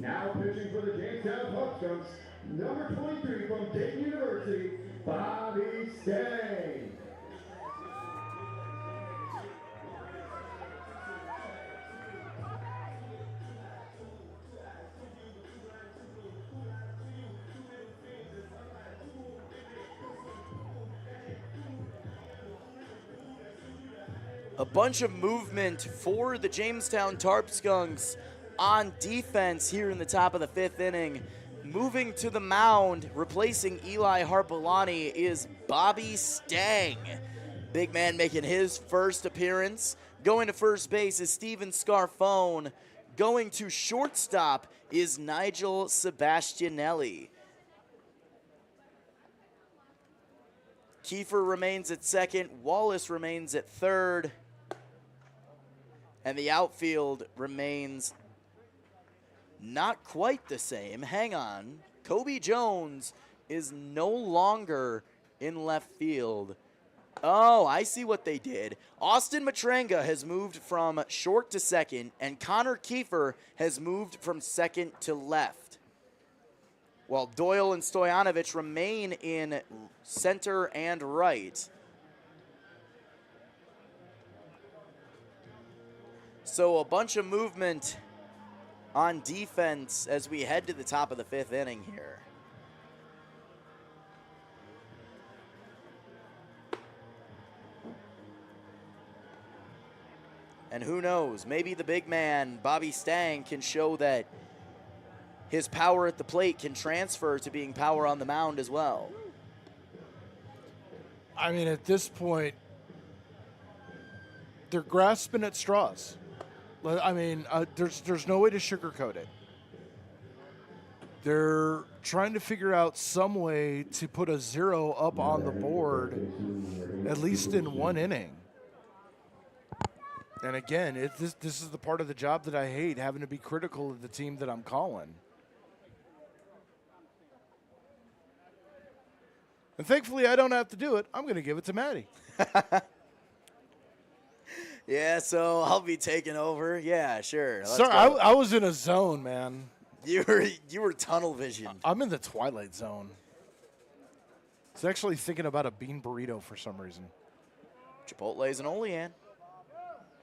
Now pitching for the Jamestown Tarp Skunks, number 23 from Dayton University, Bobby Stang. A bunch of movement for the Jamestown Tarp Skunks on defense here in the top of the 5th inning. Moving to the mound, replacing Eli Harpolani, is Bobby Stang. Big man making his first appearance. Going to first base is Steven Scarfone. Going to shortstop is Nigel Sebastianelli. Kiefer remains at second. Wallace remains at third. And the outfield remains not quite the same. Hang on. Kobe Jones is no longer in left field. Oh, I see what they did. Austin Matranga has moved from short to second, and Connor Kiefer has moved from second to left, while Doyle and Stoyanovich remain in center and right. So a bunch of movement on defense as we head to the top of the 5th inning here. And who knows, maybe the big man, Bobby Stang, can show that his power at the plate can transfer to being power on the mound as well. I mean, at this point, they're grasping at straws. I mean, there's no way to sugarcoat it. They're trying to figure out some way to put a 0 up on the board, at least in 1 inning. And again, this is the part of the job that I hate, having to be critical of the team that I'm calling. And thankfully, I don't have to do it. I'm going to give it to Maddie. Yeah, so I'll be taking over. Yeah, sure. Sorry, I was in a zone, man. You were tunnel vision. I'm in the twilight zone. I was actually thinking about a bean burrito for some reason. Chipotle's and Olean.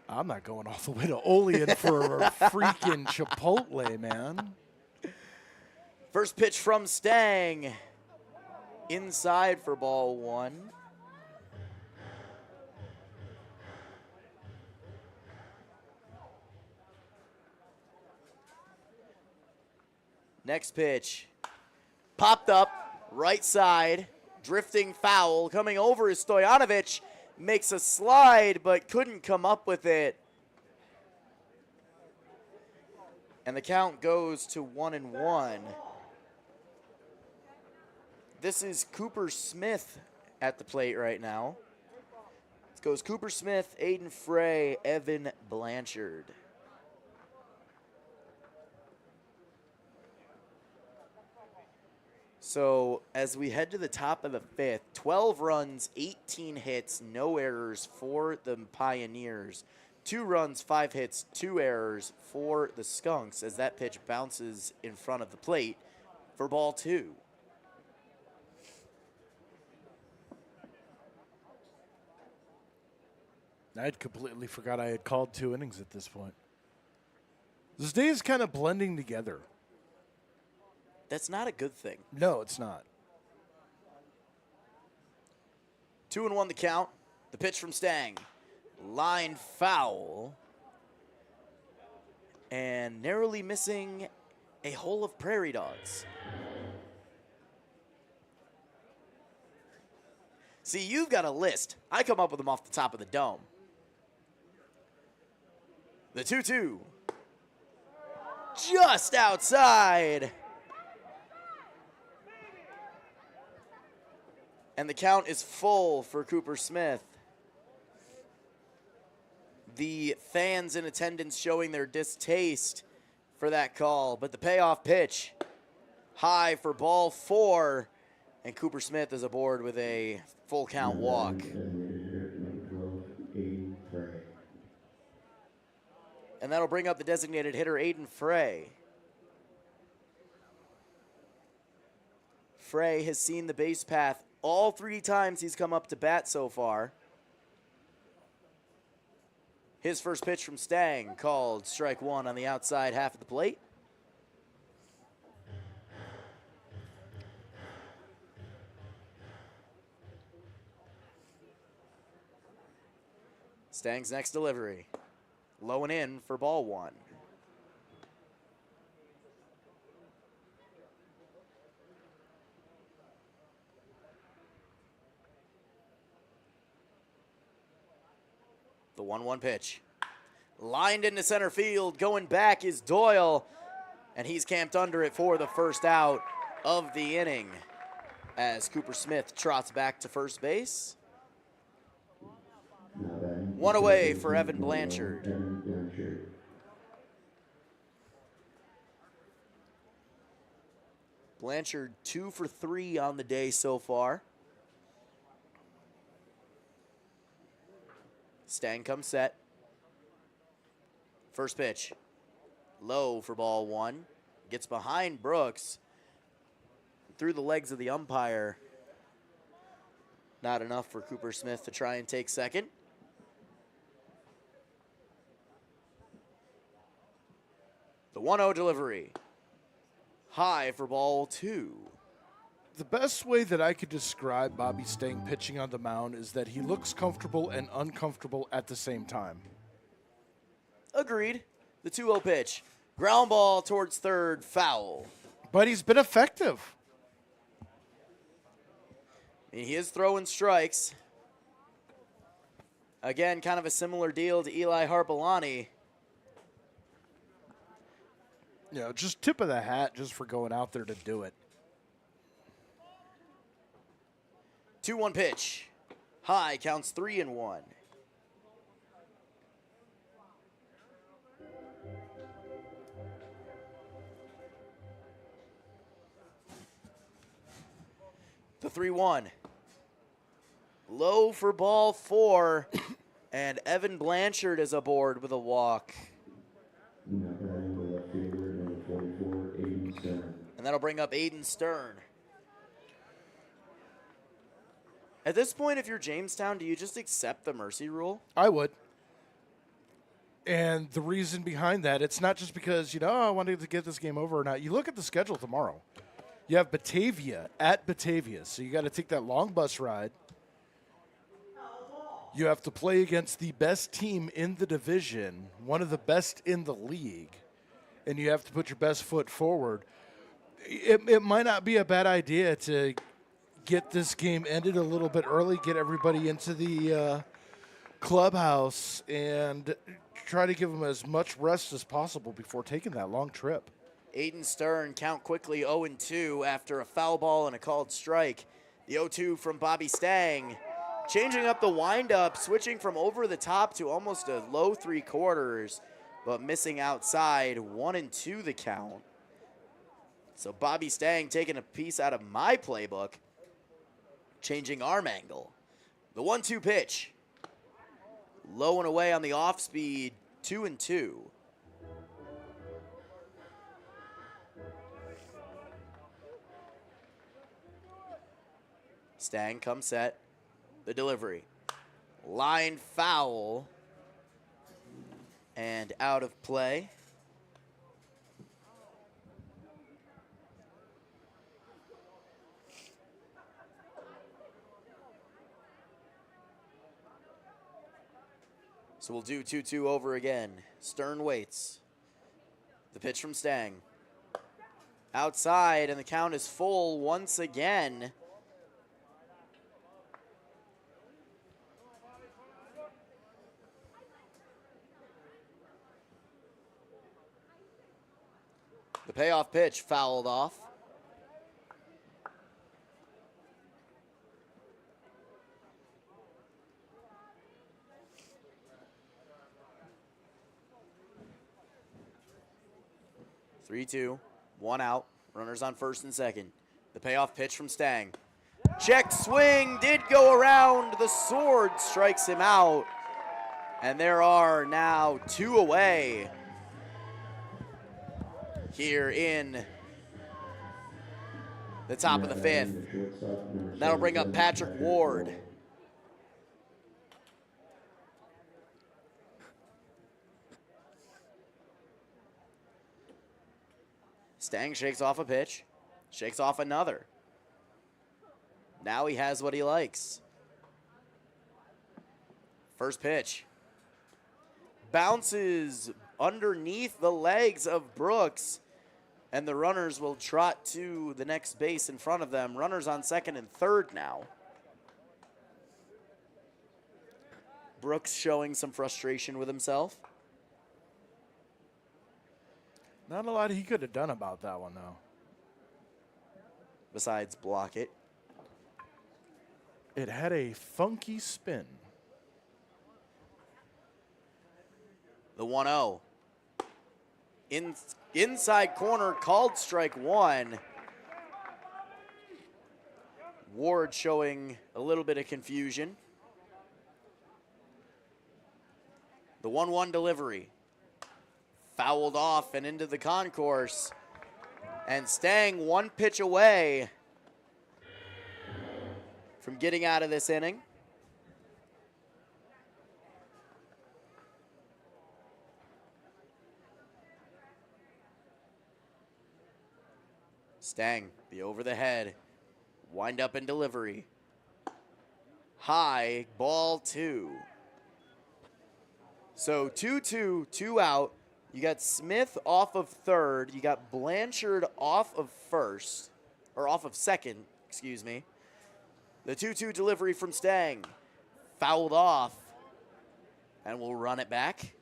I'm not going all the way to Olean for a freaking Chipotle, man. First pitch from Stang. Inside for ball 1. Next pitch. Popped up, right side, drifting foul. Coming over is Stojanovic. Makes a slide, but couldn't come up with it. And the count goes to 1-1. This is Cooper Smith at the plate right now. It goes Cooper Smith, Aiden Frey, Evan Blanchard. So as we head to the top of the fifth, 12 runs, 18 hits, no errors for the Pioneers. 2 runs, 5 hits, 2 errors for the Skunks as that pitch bounces in front of the plate for ball 2. I'd completely forgot I had called 2 innings at this point. This day is kind of blending together. That's not a good thing. No, it's not. 2-1 the count. The pitch from Stang. Line foul. And narrowly missing a hole of prairie dogs. See, you've got a list. I come up with them off the top of the dome. The 2-2. Just outside. And the count is full for Cooper Smith. The fans in attendance showing their distaste for that call, but the payoff pitch high for ball 4, and Cooper Smith is aboard with a full count walk. And that'll bring up the designated hitter, Aiden Frey. Frey has seen the base path all 3 times he's come up to bat so far. His first pitch from Stang called strike 1 on the outside half of the plate. Stang's next delivery. Low and in for ball 1. The 1-1 pitch. Lined into center field. Going back is Doyle. And he's camped under it for the first out of the inning as Cooper Smith trots back to first base. 1 away for Evan Blanchard. Blanchard 2 for 3 on the day so far. Stang comes set. First pitch. Low for ball 1. Gets behind Brooks. Through the legs of the umpire. Not enough for Cooper Smith to try and take second. The 1-0 delivery. High for ball 2. The best way that I could describe Bobby Stang pitching on the mound is that he looks comfortable and uncomfortable at the same time. Agreed. The 2-0 pitch. Ground ball towards third, foul. But he's been effective. I mean, he is throwing strikes. Again, kind of a similar deal to Eli Harpelani. You know, just tip of the hat just for going out there to do it. 2-1 pitch. High, counts 3-1. The 3-1. Low for ball 4. And Evan Blanchard is aboard with a walk. And that'll bring up Aiden Stern. At this point, if you're Jamestown, do you just accept the mercy rule? I would. And the reason behind that, it's not just because, you know, I wanted to get this game over or not. You look at the schedule tomorrow. You have Batavia at Batavia, so you got to take that long bus ride. You have to play against the best team in the division, one of the best in the league, and you have to put your best foot forward. It might not be a bad idea to get this game ended a little bit early, get everybody into the clubhouse, and try to give them as much rest as possible before taking that long trip. Aiden Stern count quickly 0-2 after a foul ball and a called strike. The 0-2 from Bobby Stang. Changing up the windup, switching from over the top to almost a low 3/4, but missing outside. 1-2 the count. So Bobby Stang taking a piece out of my playbook, changing arm angle. The 1-2 pitch. Low and away on the off speed, 2-2. Stang comes set. The delivery. Line foul. And out of play. So we'll do 2-2 over again. Stern waits. The pitch from Stang. Outside, and the count is full once again. The payoff pitch fouled off. Three-two, 1 out. Runners on first and second. The payoff pitch from Stang. Check swing, did go around. The sword strikes him out. And there are now 2 away here in the top of the 5th. That'll bring up Patrick Ward. Stang shakes off a pitch, shakes off another. Now he has what he likes. First pitch. Bounces underneath the legs of Brooks, and the runners will trot to the next base in front of them. Runners on second and third now. Brooks showing some frustration with himself. Not a lot he could have done about that one, though. Besides block it. It had a funky spin. The 1-0. Inside corner, called strike 1. Ward showing a little bit of confusion. The 1-1 delivery. Fouled off and into the concourse. And Stang 1 pitch away from getting out of this inning. Stang, the over the head, wind up and delivery. High, ball 2. So 2-2, 2 out. You got Smith off of third. You got Blanchard off of first, or off of second, excuse me. The 2-2 delivery from Stang, fouled off, and we'll run it back.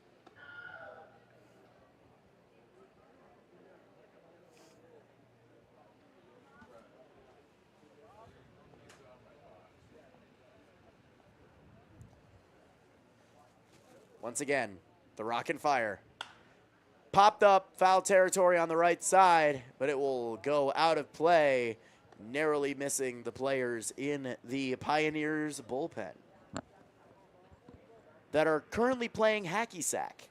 Once again, the rock and fire. Popped up, foul territory on the right side, but it will go out of play, narrowly missing the players in the Pioneers bullpen that are currently playing hacky sack.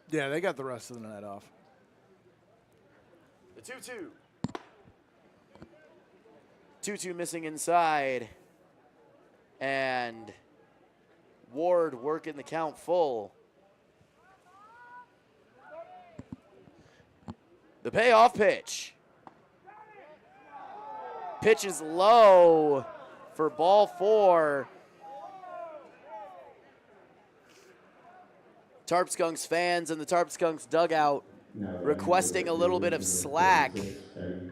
Yeah, they got the rest of the night off. The 2-2. 2-2 missing inside. And Ward working the count full. The payoff pitch. Pitch is low for ball 4. Tarp Skunks fans in the Tarp Skunks dugout requesting a little bit of slack and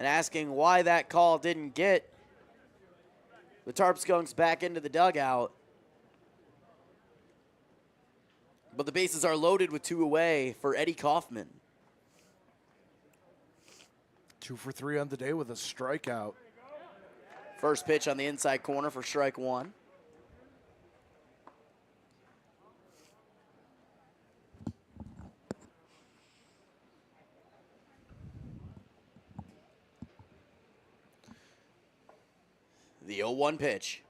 asking why that call didn't get the Tarp Skunks back into the dugout. But the bases are loaded with 2 away for Eddie Kaufman. 2 for 3 on the day with a strikeout. First pitch on the inside corner for strike 1. The 0-1 pitch.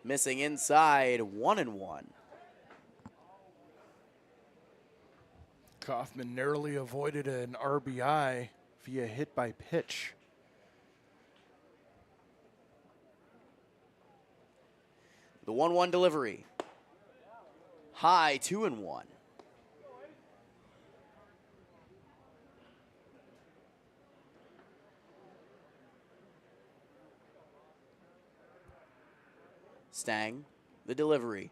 Missing inside, 1-1. Kaufman narrowly avoided an RBI via hit by pitch. The 1-1 delivery. High, 2-1. Stang, the delivery.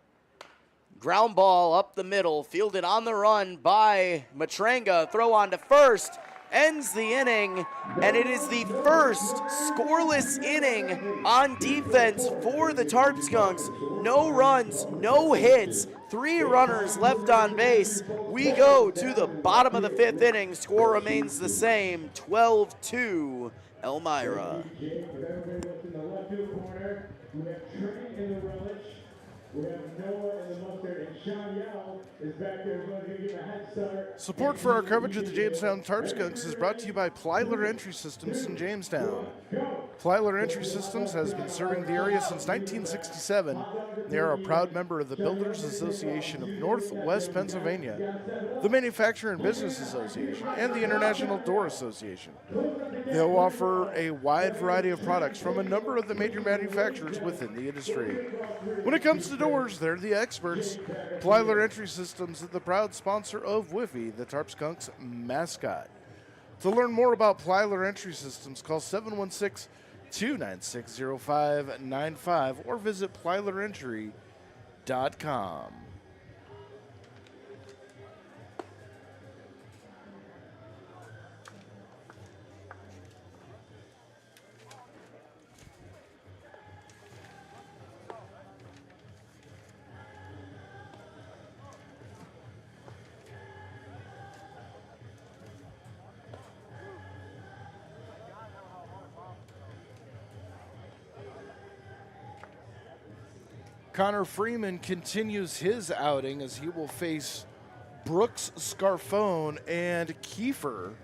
Ground ball up the middle, fielded on the run by Matranga. Throw on to first, ends the inning, and it is the first scoreless inning on defense for the Tarp Skunks. No runs, no hits, 3 runners left on base. We go to the bottom of the 5th inning. Score remains the same, 12-2, Elmira. We have Trey in the relish. We have Noah in the mustard, and Sean Yao is back there. Going to give a head start. Support for our coverage of the Jamestown Tarp Skunks is brought to you by Plyler Entry Systems in Jamestown. Plyler Entry Systems has been serving the area since 1967. They are a proud member of the Builders Association of Northwest Pennsylvania, the Manufacturer and Business Association, and the International Door Association. They'll offer a wide variety of products from a number of the major manufacturers within the industry. When it comes to doors, they're the experts. Plyler Entry Systems is the proud sponsor of Whiffy, the Tarp Skunks mascot. To learn more about Plyler Entry Systems, call 716-296-0595 or visit plylerentry.com. Connor Freeman continues his outing as he will face Brooks Scarfone and Kiefer.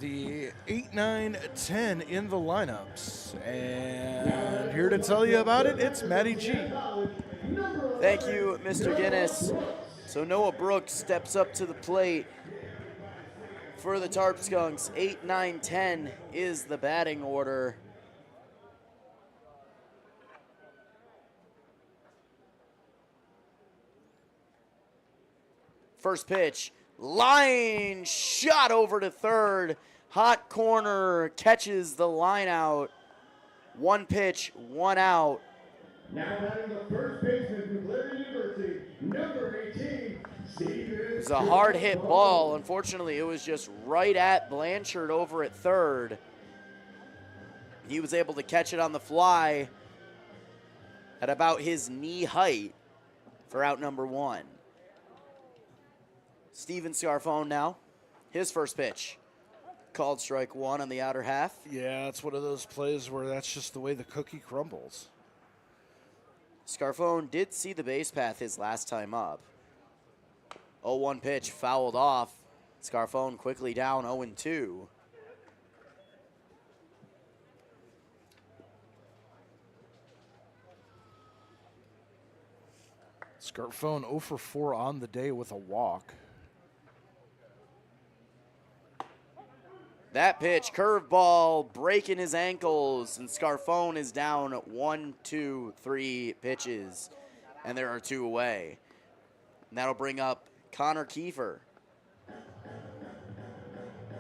The 8, 9, 10 in the lineups. And here to tell you about it, it's Matty G. Thank you, Mr. Guinness. So Noah Brooks steps up to the plate for the Tarp Skunks. 8, 9, 10 is the batting order. First pitch, line shot over to third. Hot corner, catches the line out. 1 pitch, 1 out. Now batting the first baseman from Blair University, number 18, Stephen. It was a hard hit ball. Unfortunately, it was just right at Blanchard over at third. He was able to catch it on the fly at about his knee height for out number 1. Steven Scarfone now, his first pitch. Called strike 1 on the outer half. Yeah, it's one of those plays where that's just the way the cookie crumbles. Scarfone did see the base path his last time up. 0-1 pitch fouled off. Scarfone quickly down 0-2. Scarfone 0 for 4 on the day with a walk. That pitch, curveball, breaking his ankles, and Scarfone is down 1, 2, 3 pitches, and there are 2 away. And that'll bring up Connor Kiefer.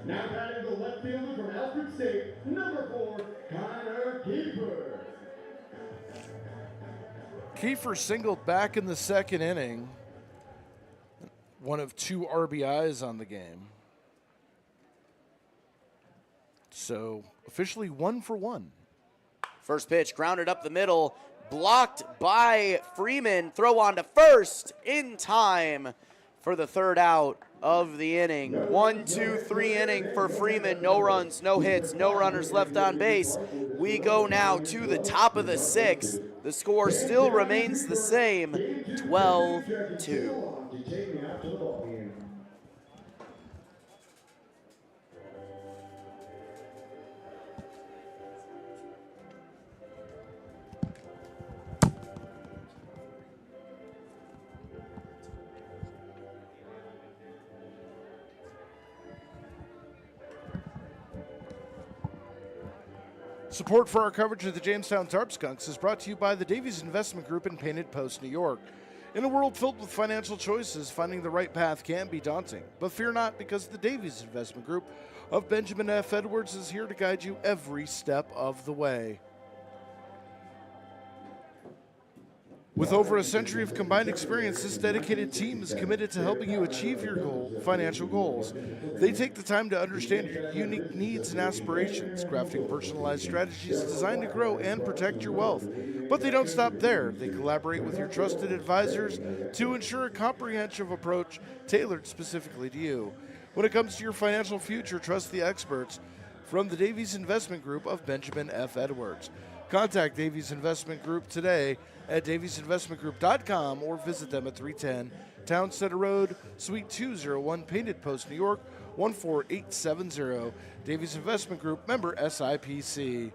Now batting the left fielder from Alfred State, number 4, Connor Kiefer. Kiefer singled back in the 2nd inning. one of 2 RBIs on the game. So officially 1 for 1. First pitch grounded up the middle, blocked by Freeman. Throw on to first in time for the 3rd out of the inning. 1-2-3 inning for Freeman. No runs, no hits, no runners left on base. We go now to the top of the 6th. The score still remains the same, 12-2. Support for our coverage of the Jamestown Tarp Skunks is brought to you by the Davies Investment Group in Painted Post, New York. In a world filled with financial choices, finding the right path can be daunting. But fear not, because the Davies Investment Group of Benjamin F. Edwards is here to guide you every step of the way. With over a century of combined experience, this dedicated team is committed to helping you achieve your financial goals. They take the time to understand your unique needs and aspirations, crafting personalized strategies designed to grow and protect your wealth. But they don't stop there. They collaborate with your trusted advisors to ensure a comprehensive approach tailored specifically to you. When it comes to your financial future, trust the experts from the Davies Investment Group of Benjamin F. Edwards. Contact Davies Investment Group today at daviesinvestmentgroup.com or visit them at 310 Town Center Road, Suite 201, Painted Post, New York, 14870. Davies Investment Group, member SIPC.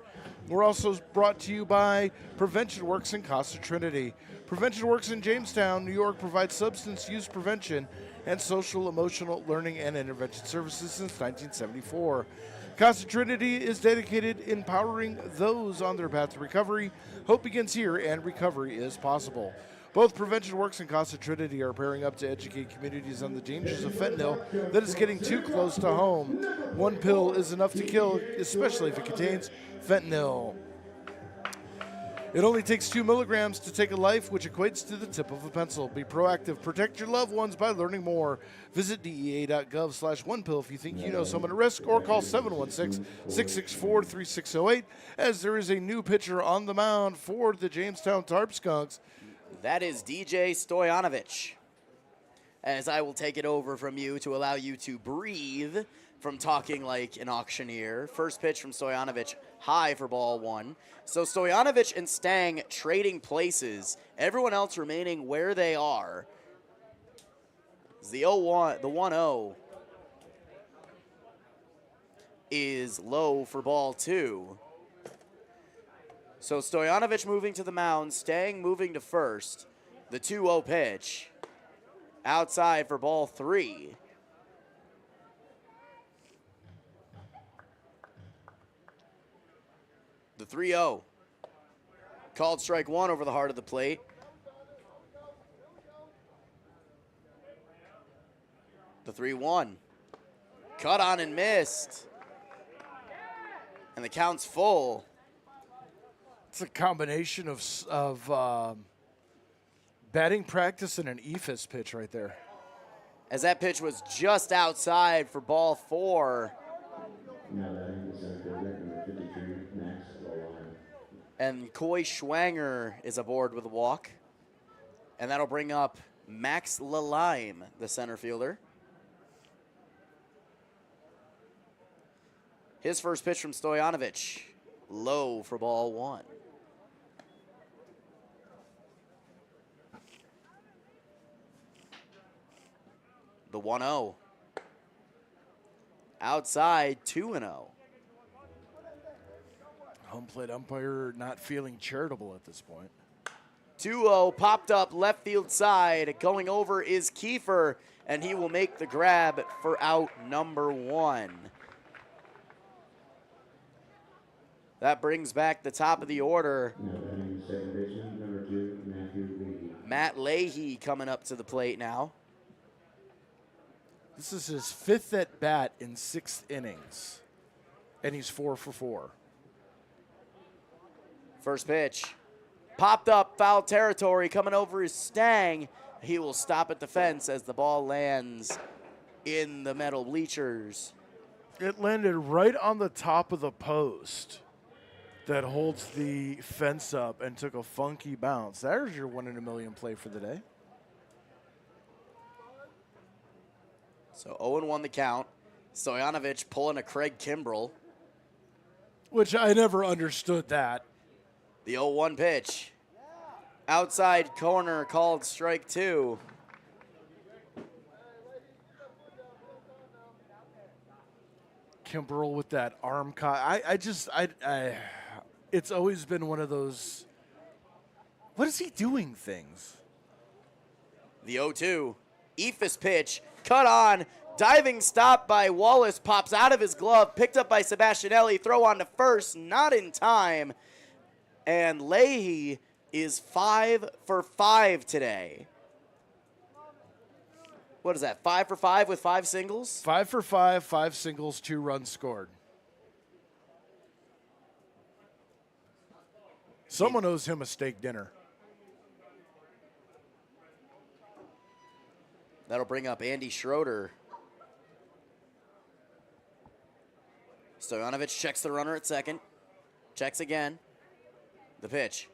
We're also brought to you by Prevention Works in Casa Trinity. Prevention Works in Jamestown, New York provides substance use prevention and social emotional learning and intervention services since 1974. Casa Trinity is dedicated empowering those on their path to recovery. Hope begins here, and recovery is possible. Both Prevention Works and Casa Trinity are pairing up to educate communities on the dangers of fentanyl that is getting too close to home. One pill is enough to kill, especially if it contains fentanyl. It only takes 2 milligrams to take a life, which equates to the tip of a pencil. Be proactive. Protect your loved ones by learning more. Visit DEA.gov/onepill if you think you know someone at risk, or call 716-664-3608 as there is a new pitcher on the mound for the Jamestown Tarp Skunks. That is DJ Stoyanovich. As I will take it over from you to allow you to breathe from talking like an auctioneer. First pitch from Stoyanovich, high for ball 1. So Stoyanovich and Stang trading places. Everyone else remaining where they are. The 1-0 is low for ball 2. So Stoyanovich moving to the mound, Stang moving to first. The 2-0 pitch. Outside for ball 3. The 3-0. Called strike 1 over the heart of the plate. The 3-1. Cut on and missed. And the count's full. It's a combination of batting practice and an EFIS pitch right there. As that pitch was just outside for ball 4. And Coy Schwanger is aboard with a walk. And that'll bring up Max Lalime, the center fielder. His first pitch from Stoyanovich, low for ball 1. The 1-0. Outside, 2-0. Home plate umpire not feeling charitable at this point. 2-0 popped up left field side. Going over is Kiefer, and he will make the grab for out number 1. That brings back the top of the order. Matt Leahy coming up to the plate now. This is his 5th at bat in 6 innings, and he's 4 for 4. First pitch. Popped up, foul territory. Coming over is Stang, he will stop at the fence as the ball lands in the metal bleachers. It landed right on the top of the post that holds the fence up and took a funky bounce. There's your 1 in a million play for the day. So 0-1 the count. Stojanovic pulling a Craig Kimbrell. Which I never understood that. The 0-1 pitch. Outside corner called strike 2. Kimbrell with that arm cut. It's always been one of those, what is he doing things? The 0-2. Ephus pitch. Cut on. Diving stop by Wallace. Pops out of his glove. Picked up by Sebastianelli. Throw on to first. Not in time. And Leahy is 5 for 5 today. What is that, 5 for 5 with 5 singles? 5 for 5, 5 singles, 2 runs scored. Someone owes him a steak dinner. That'll bring up Andy Schroeder. Stojanovic checks the runner at second. Checks again. The pitch.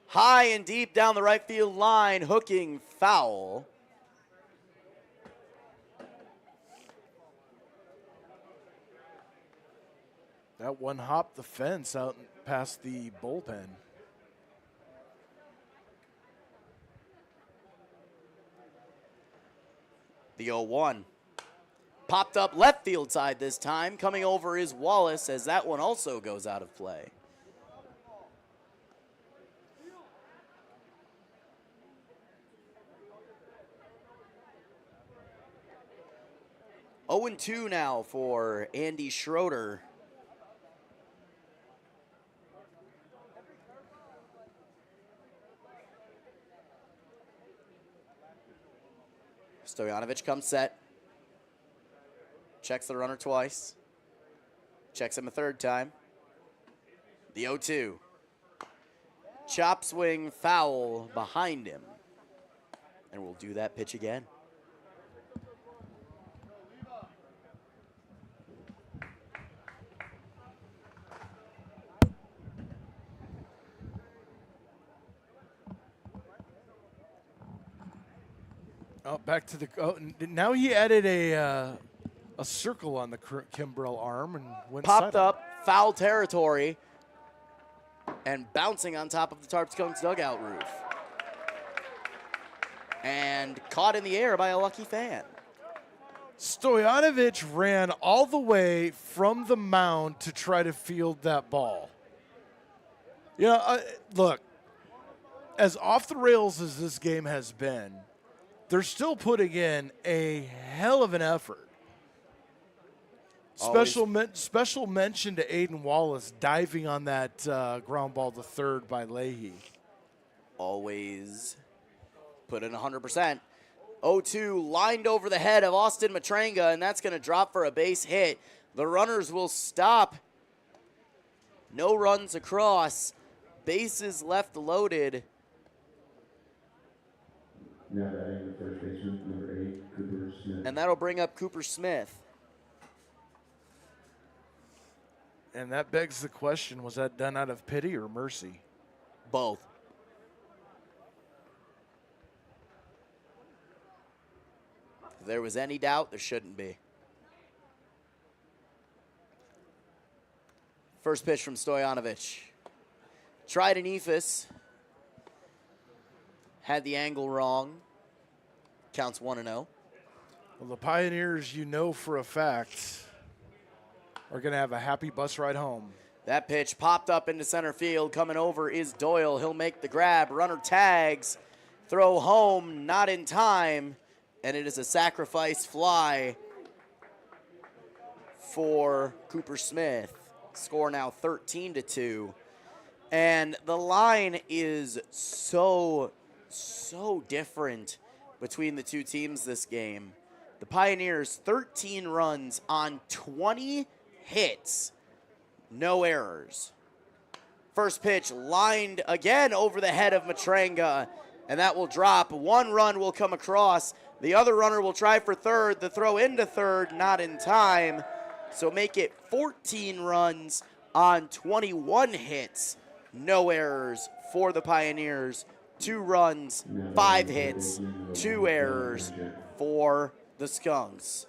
High and deep down the right field line. Hooking foul. That one hopped the fence out past the bullpen. The 0-1. Popped up left field side this time. Coming over is Wallace as that one also goes out of play. Oh and 2 now for Andy Schroeder. Stojanovic comes set. Checks the runner twice. Checks him a third time. The 0-2. Chop swing foul behind him. And we'll do that pitch again. Oh, back to the. Oh, now he added a circle on the Kimbrell arm and went popped silent. up, foul territory, and bouncing on top of the Tarp Skunks dugout roof. And caught in the air by a lucky fan. Stojanovic ran all the way from the mound to try to field that ball. Look, as off the rails as this game has been, they're still putting in a hell of an effort. Special mention to Aiden Wallace diving on that ground ball to third by Leahy. Always put in 100%. 0-2 lined over the head of Austin Matranga, and that's going to drop for a base hit. The runners will stop. No runs across. Bases left loaded. Now batting the first baseman, number 8, Cooper Smith. And that'll bring up Cooper Smith. And that begs the question, was that done out of pity or mercy? Both. If there was any doubt, there shouldn't be. First pitch from Stojanovic. Tried an Ephus. Had the angle wrong. Counts 1-0. Well, the Pioneers, you know for a fact, are going to have a happy bus ride home. That pitch popped up into center field. Coming over is Doyle. He'll make the grab. Runner tags. Throw home, not in time. And it is a sacrifice fly for Cooper Smith. Score now 13-2. And the line is so different between the two teams this game. The Pioneers, 13 runs on 20 hits. No errors. First pitch lined again over the head of Matranga. and that will drop. 1 run will come across. The other runner will try for third. The throw into third, not in time. So make it 14 runs on 21 hits. No errors for the Pioneers. 2 runs, 5 hits, 2 errors for the Skunks.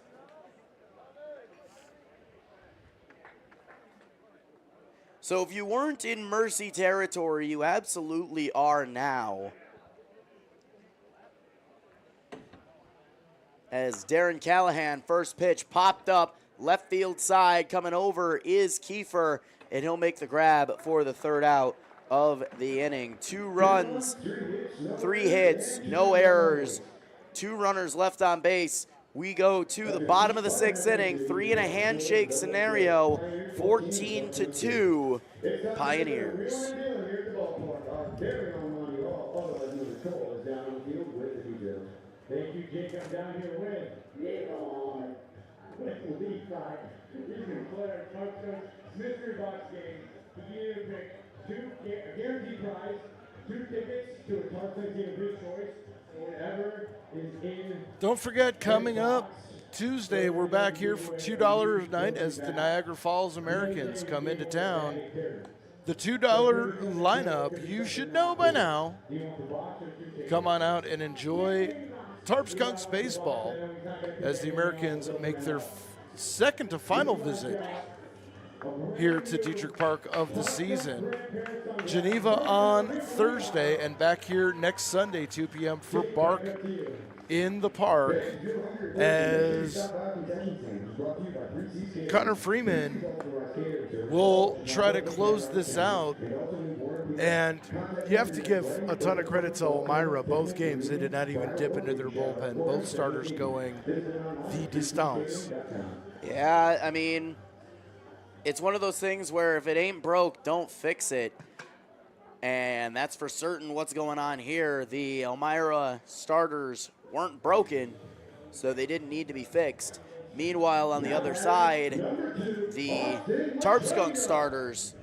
So if you weren't in Mercy territory, you absolutely are now. As Darren Callahan, first pitch popped up, left field side, coming over is Kiefer, and he'll make the grab for the third out of the inning. 2 runs, 3 hits, no errors, 2 runners left on base. We go to the bottom of the 6th inning, 3 in a handshake scenario, 14-2 Pioneers. Thank you, Jacob, down here with lead side. You can play our Tarp Skunks mystery box game. You pick a guaranteed prize, 2 tickets to a Tarp Skunks game of your choice. Whatever is in. Don't forget, coming up Tuesday, we're back here for $2 a night as the Niagara Falls Americans come into town. The $2 lineup, you should know by now. Come on out and enjoy Tarp Skunks baseball as the Americans make their second to final visit here to Diethrick Park of the season. Geneva on Thursday and back here next Sunday, 2 p.m. for Bark in the park as Connor Freeman will try to close this out. And you have to give a ton of credit to Elmira. Both games, they did not even dip into their bullpen. Both starters going the distance. Yeah, I mean, it's one of those things where if it ain't broke, don't fix it. And that's for certain what's going on here. The Elmira starters weren't broken, so they didn't need to be fixed. Meanwhile, on the other side, the Tarp Skunks starters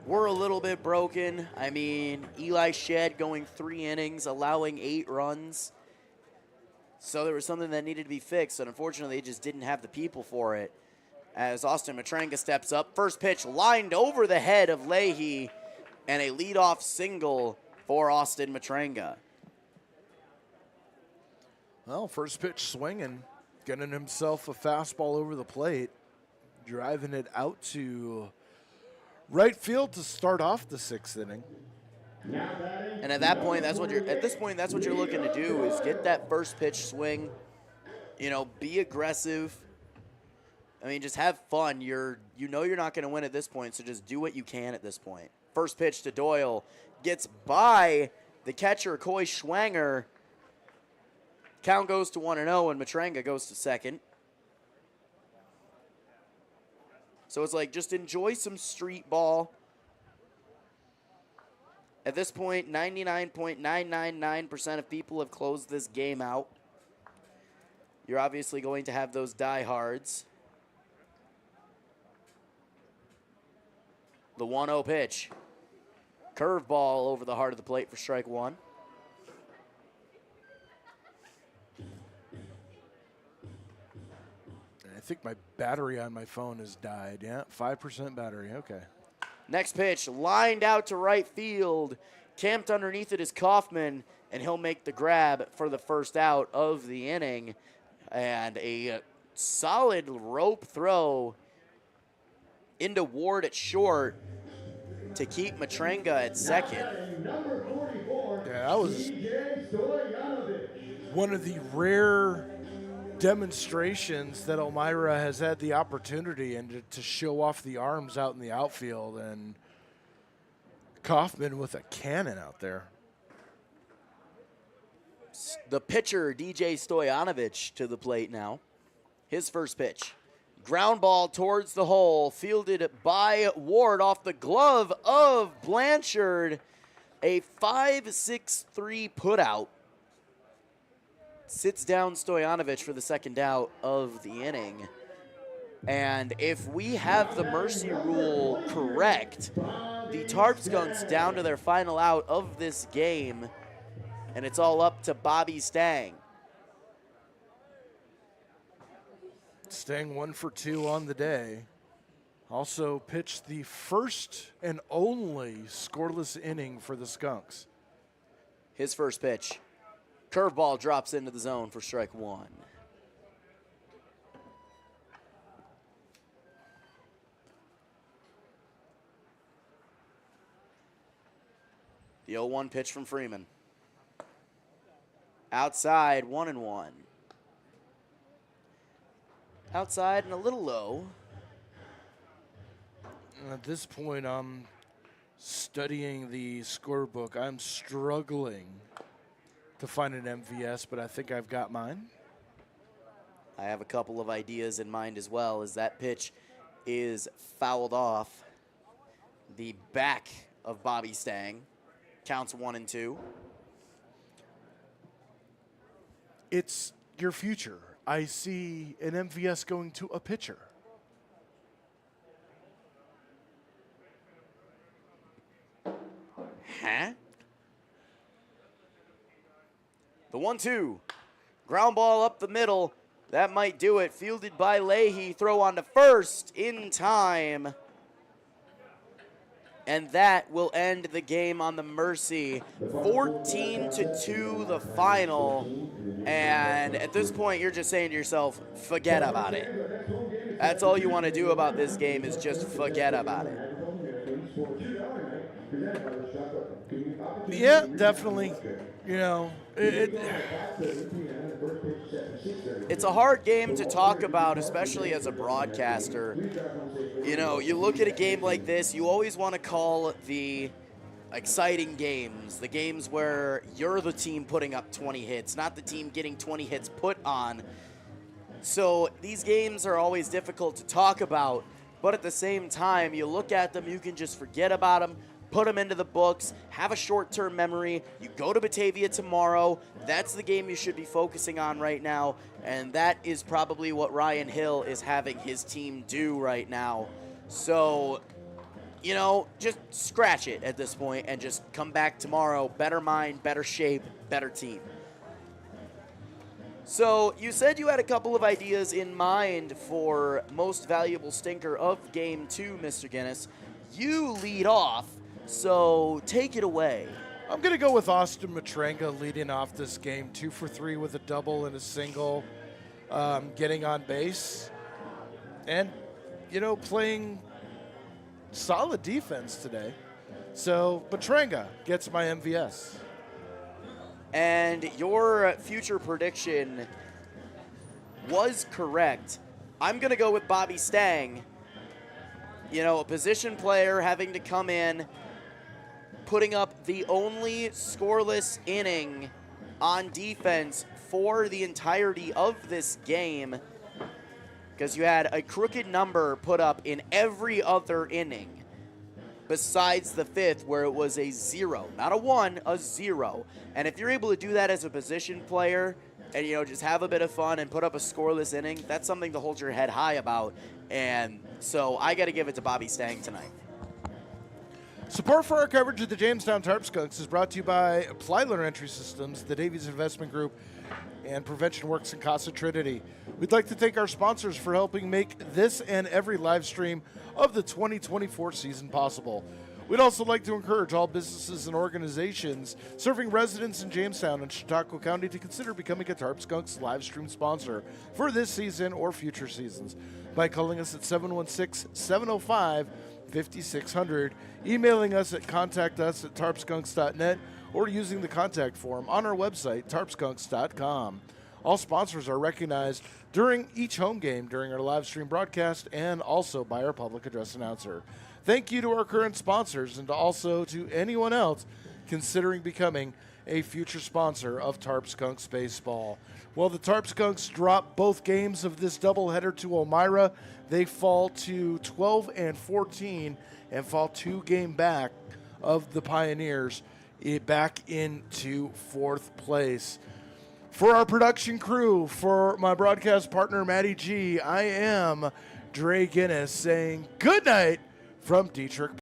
were a little bit broken. I mean, Eli Shedd going 3 innings, allowing 8 runs. So there was something that needed to be fixed, and unfortunately, they just didn't have the people for it. As Austin Matranga steps up, first pitch lined over the head of Leahy, and a leadoff single for Austin Matranga. Well, first pitch swinging, getting himself a fastball over the plate, driving it out to right field to start off the 6th inning. And at that point, that's what you're looking to do is get that first pitch swing. You know, be aggressive. I mean, just have fun. You know you're not going to win at this point, so just do what you can at this point. First pitch to Doyle gets by the catcher, Coy Schwanger. Count goes to 1-0, and Matranga goes to second. So it's like, just enjoy some street ball. At this point, 99.999% of people have closed this game out. You're obviously going to have those diehards. The 1-0 pitch. Curveball over the heart of the plate for strike 1. I think my battery on my phone has died. Yeah, 5% battery. Okay. Next pitch, lined out to right field. Camped underneath it is Kaufman, and he'll make the grab for the first out of the inning. And a solid rope throw into Ward at short to keep Matranga at second. Yeah, that was one of the rare demonstrations that Elmira has had the opportunity and to show off the arms out in the outfield, and Kaufman with a cannon out there. The pitcher, DJ Stoyanovich, to the plate now. His first pitch. Ground ball towards the hole, fielded by Ward off the glove of Blanchard. A 5-6-3 putout. Sits down Stoyanovich for the second out of the inning. And if we have the mercy rule correct, the Tarp Skunks down to their final out of this game. and it's all up to Bobby Stang. Stang 1 for 2 on the day. Also pitched the first and only scoreless inning for the Skunks. His first pitch. Curveball drops into the zone for strike one. The 0-1 pitch from Freeman. Outside, 1-1. Outside and a little low. At this point, I'm studying the scorebook. I'm struggling to find an MVS, but I think I've got mine. I have a couple of ideas in mind as well, as that pitch is fouled off the back of Bobby Stang. Counts 1-2. It's your future. I see an MVS going to a pitcher. Huh? The 1-2. Ground ball up the middle. That might do it. Fielded by Leahy. Throw on to first in time. And that will end the game on the Mercy. 14-2 the final. And at this point, you're just saying to yourself, forget about it. That's all you want to do about this game is just forget about it. Yeah, definitely. You know, it's a hard game to talk about, especially as a broadcaster. You know, you look at a game like this, you always want to call the exciting games, the games where you're the team putting up 20 hits, not the team getting 20 hits put on. So these games are always difficult to talk about, but at the same time, you look at them, you can just forget about them, put them into the books, have a short-term memory. You go to Batavia tomorrow. That's the game you should be focusing on right now, and that is probably what Ryan Hill is having his team do right now. So, you know, just scratch it at this point and just come back tomorrow. Better mind, better shape, better team. So you said you had a couple of ideas in mind for most valuable stinker of Game 2, Mr. Guinness. You lead off. So take it away. I'm going to go with Austin Matranga leading off this game. 2 for 3 with a double and a single, getting on base. And, you know, playing solid defense today. So Matranga gets my MVS. And your future prediction was correct. I'm going to go with Bobby Stang. You know, a position player having to come in, putting up the only scoreless inning on defense for the entirety of this game, because you had a crooked number put up in every other inning besides the fifth, where it was a 0, not a 1, a 0. And if you're able to do that as a position player and, you know, just have a bit of fun and put up a scoreless inning, that's something to hold your head high about. And so I got to give it to Bobby Stang tonight. Support for our coverage of the Jamestown Tarp Skunks is brought to you by Plyler Entry Systems, the Davies Investment Group, and Prevention Works in Casa Trinity. We'd like to thank our sponsors for helping make this and every live stream of the 2024 season possible. We'd also like to encourage all businesses and organizations serving residents in Jamestown and Chautauqua County to consider becoming a Tarp Skunks live stream sponsor for this season or future seasons by calling us at 716-705-5600, emailing us at contactus@tarpskunks.net, or using the contact form on our website, tarpskunks.com. All sponsors are recognized during each home game during our live stream broadcast and also by our public address announcer. Thank you to our current sponsors and to anyone else considering becoming a future sponsor of Tarp Skunks Baseball. Well, the Tarp Skunks drop both games of this doubleheader to Elmira. They fall to 12-14 and fall 2 games back of the Pioneers, back into 4th place. For our production crew, for my broadcast partner, Matty G, I am Dre Guinness saying good night from Diethrick.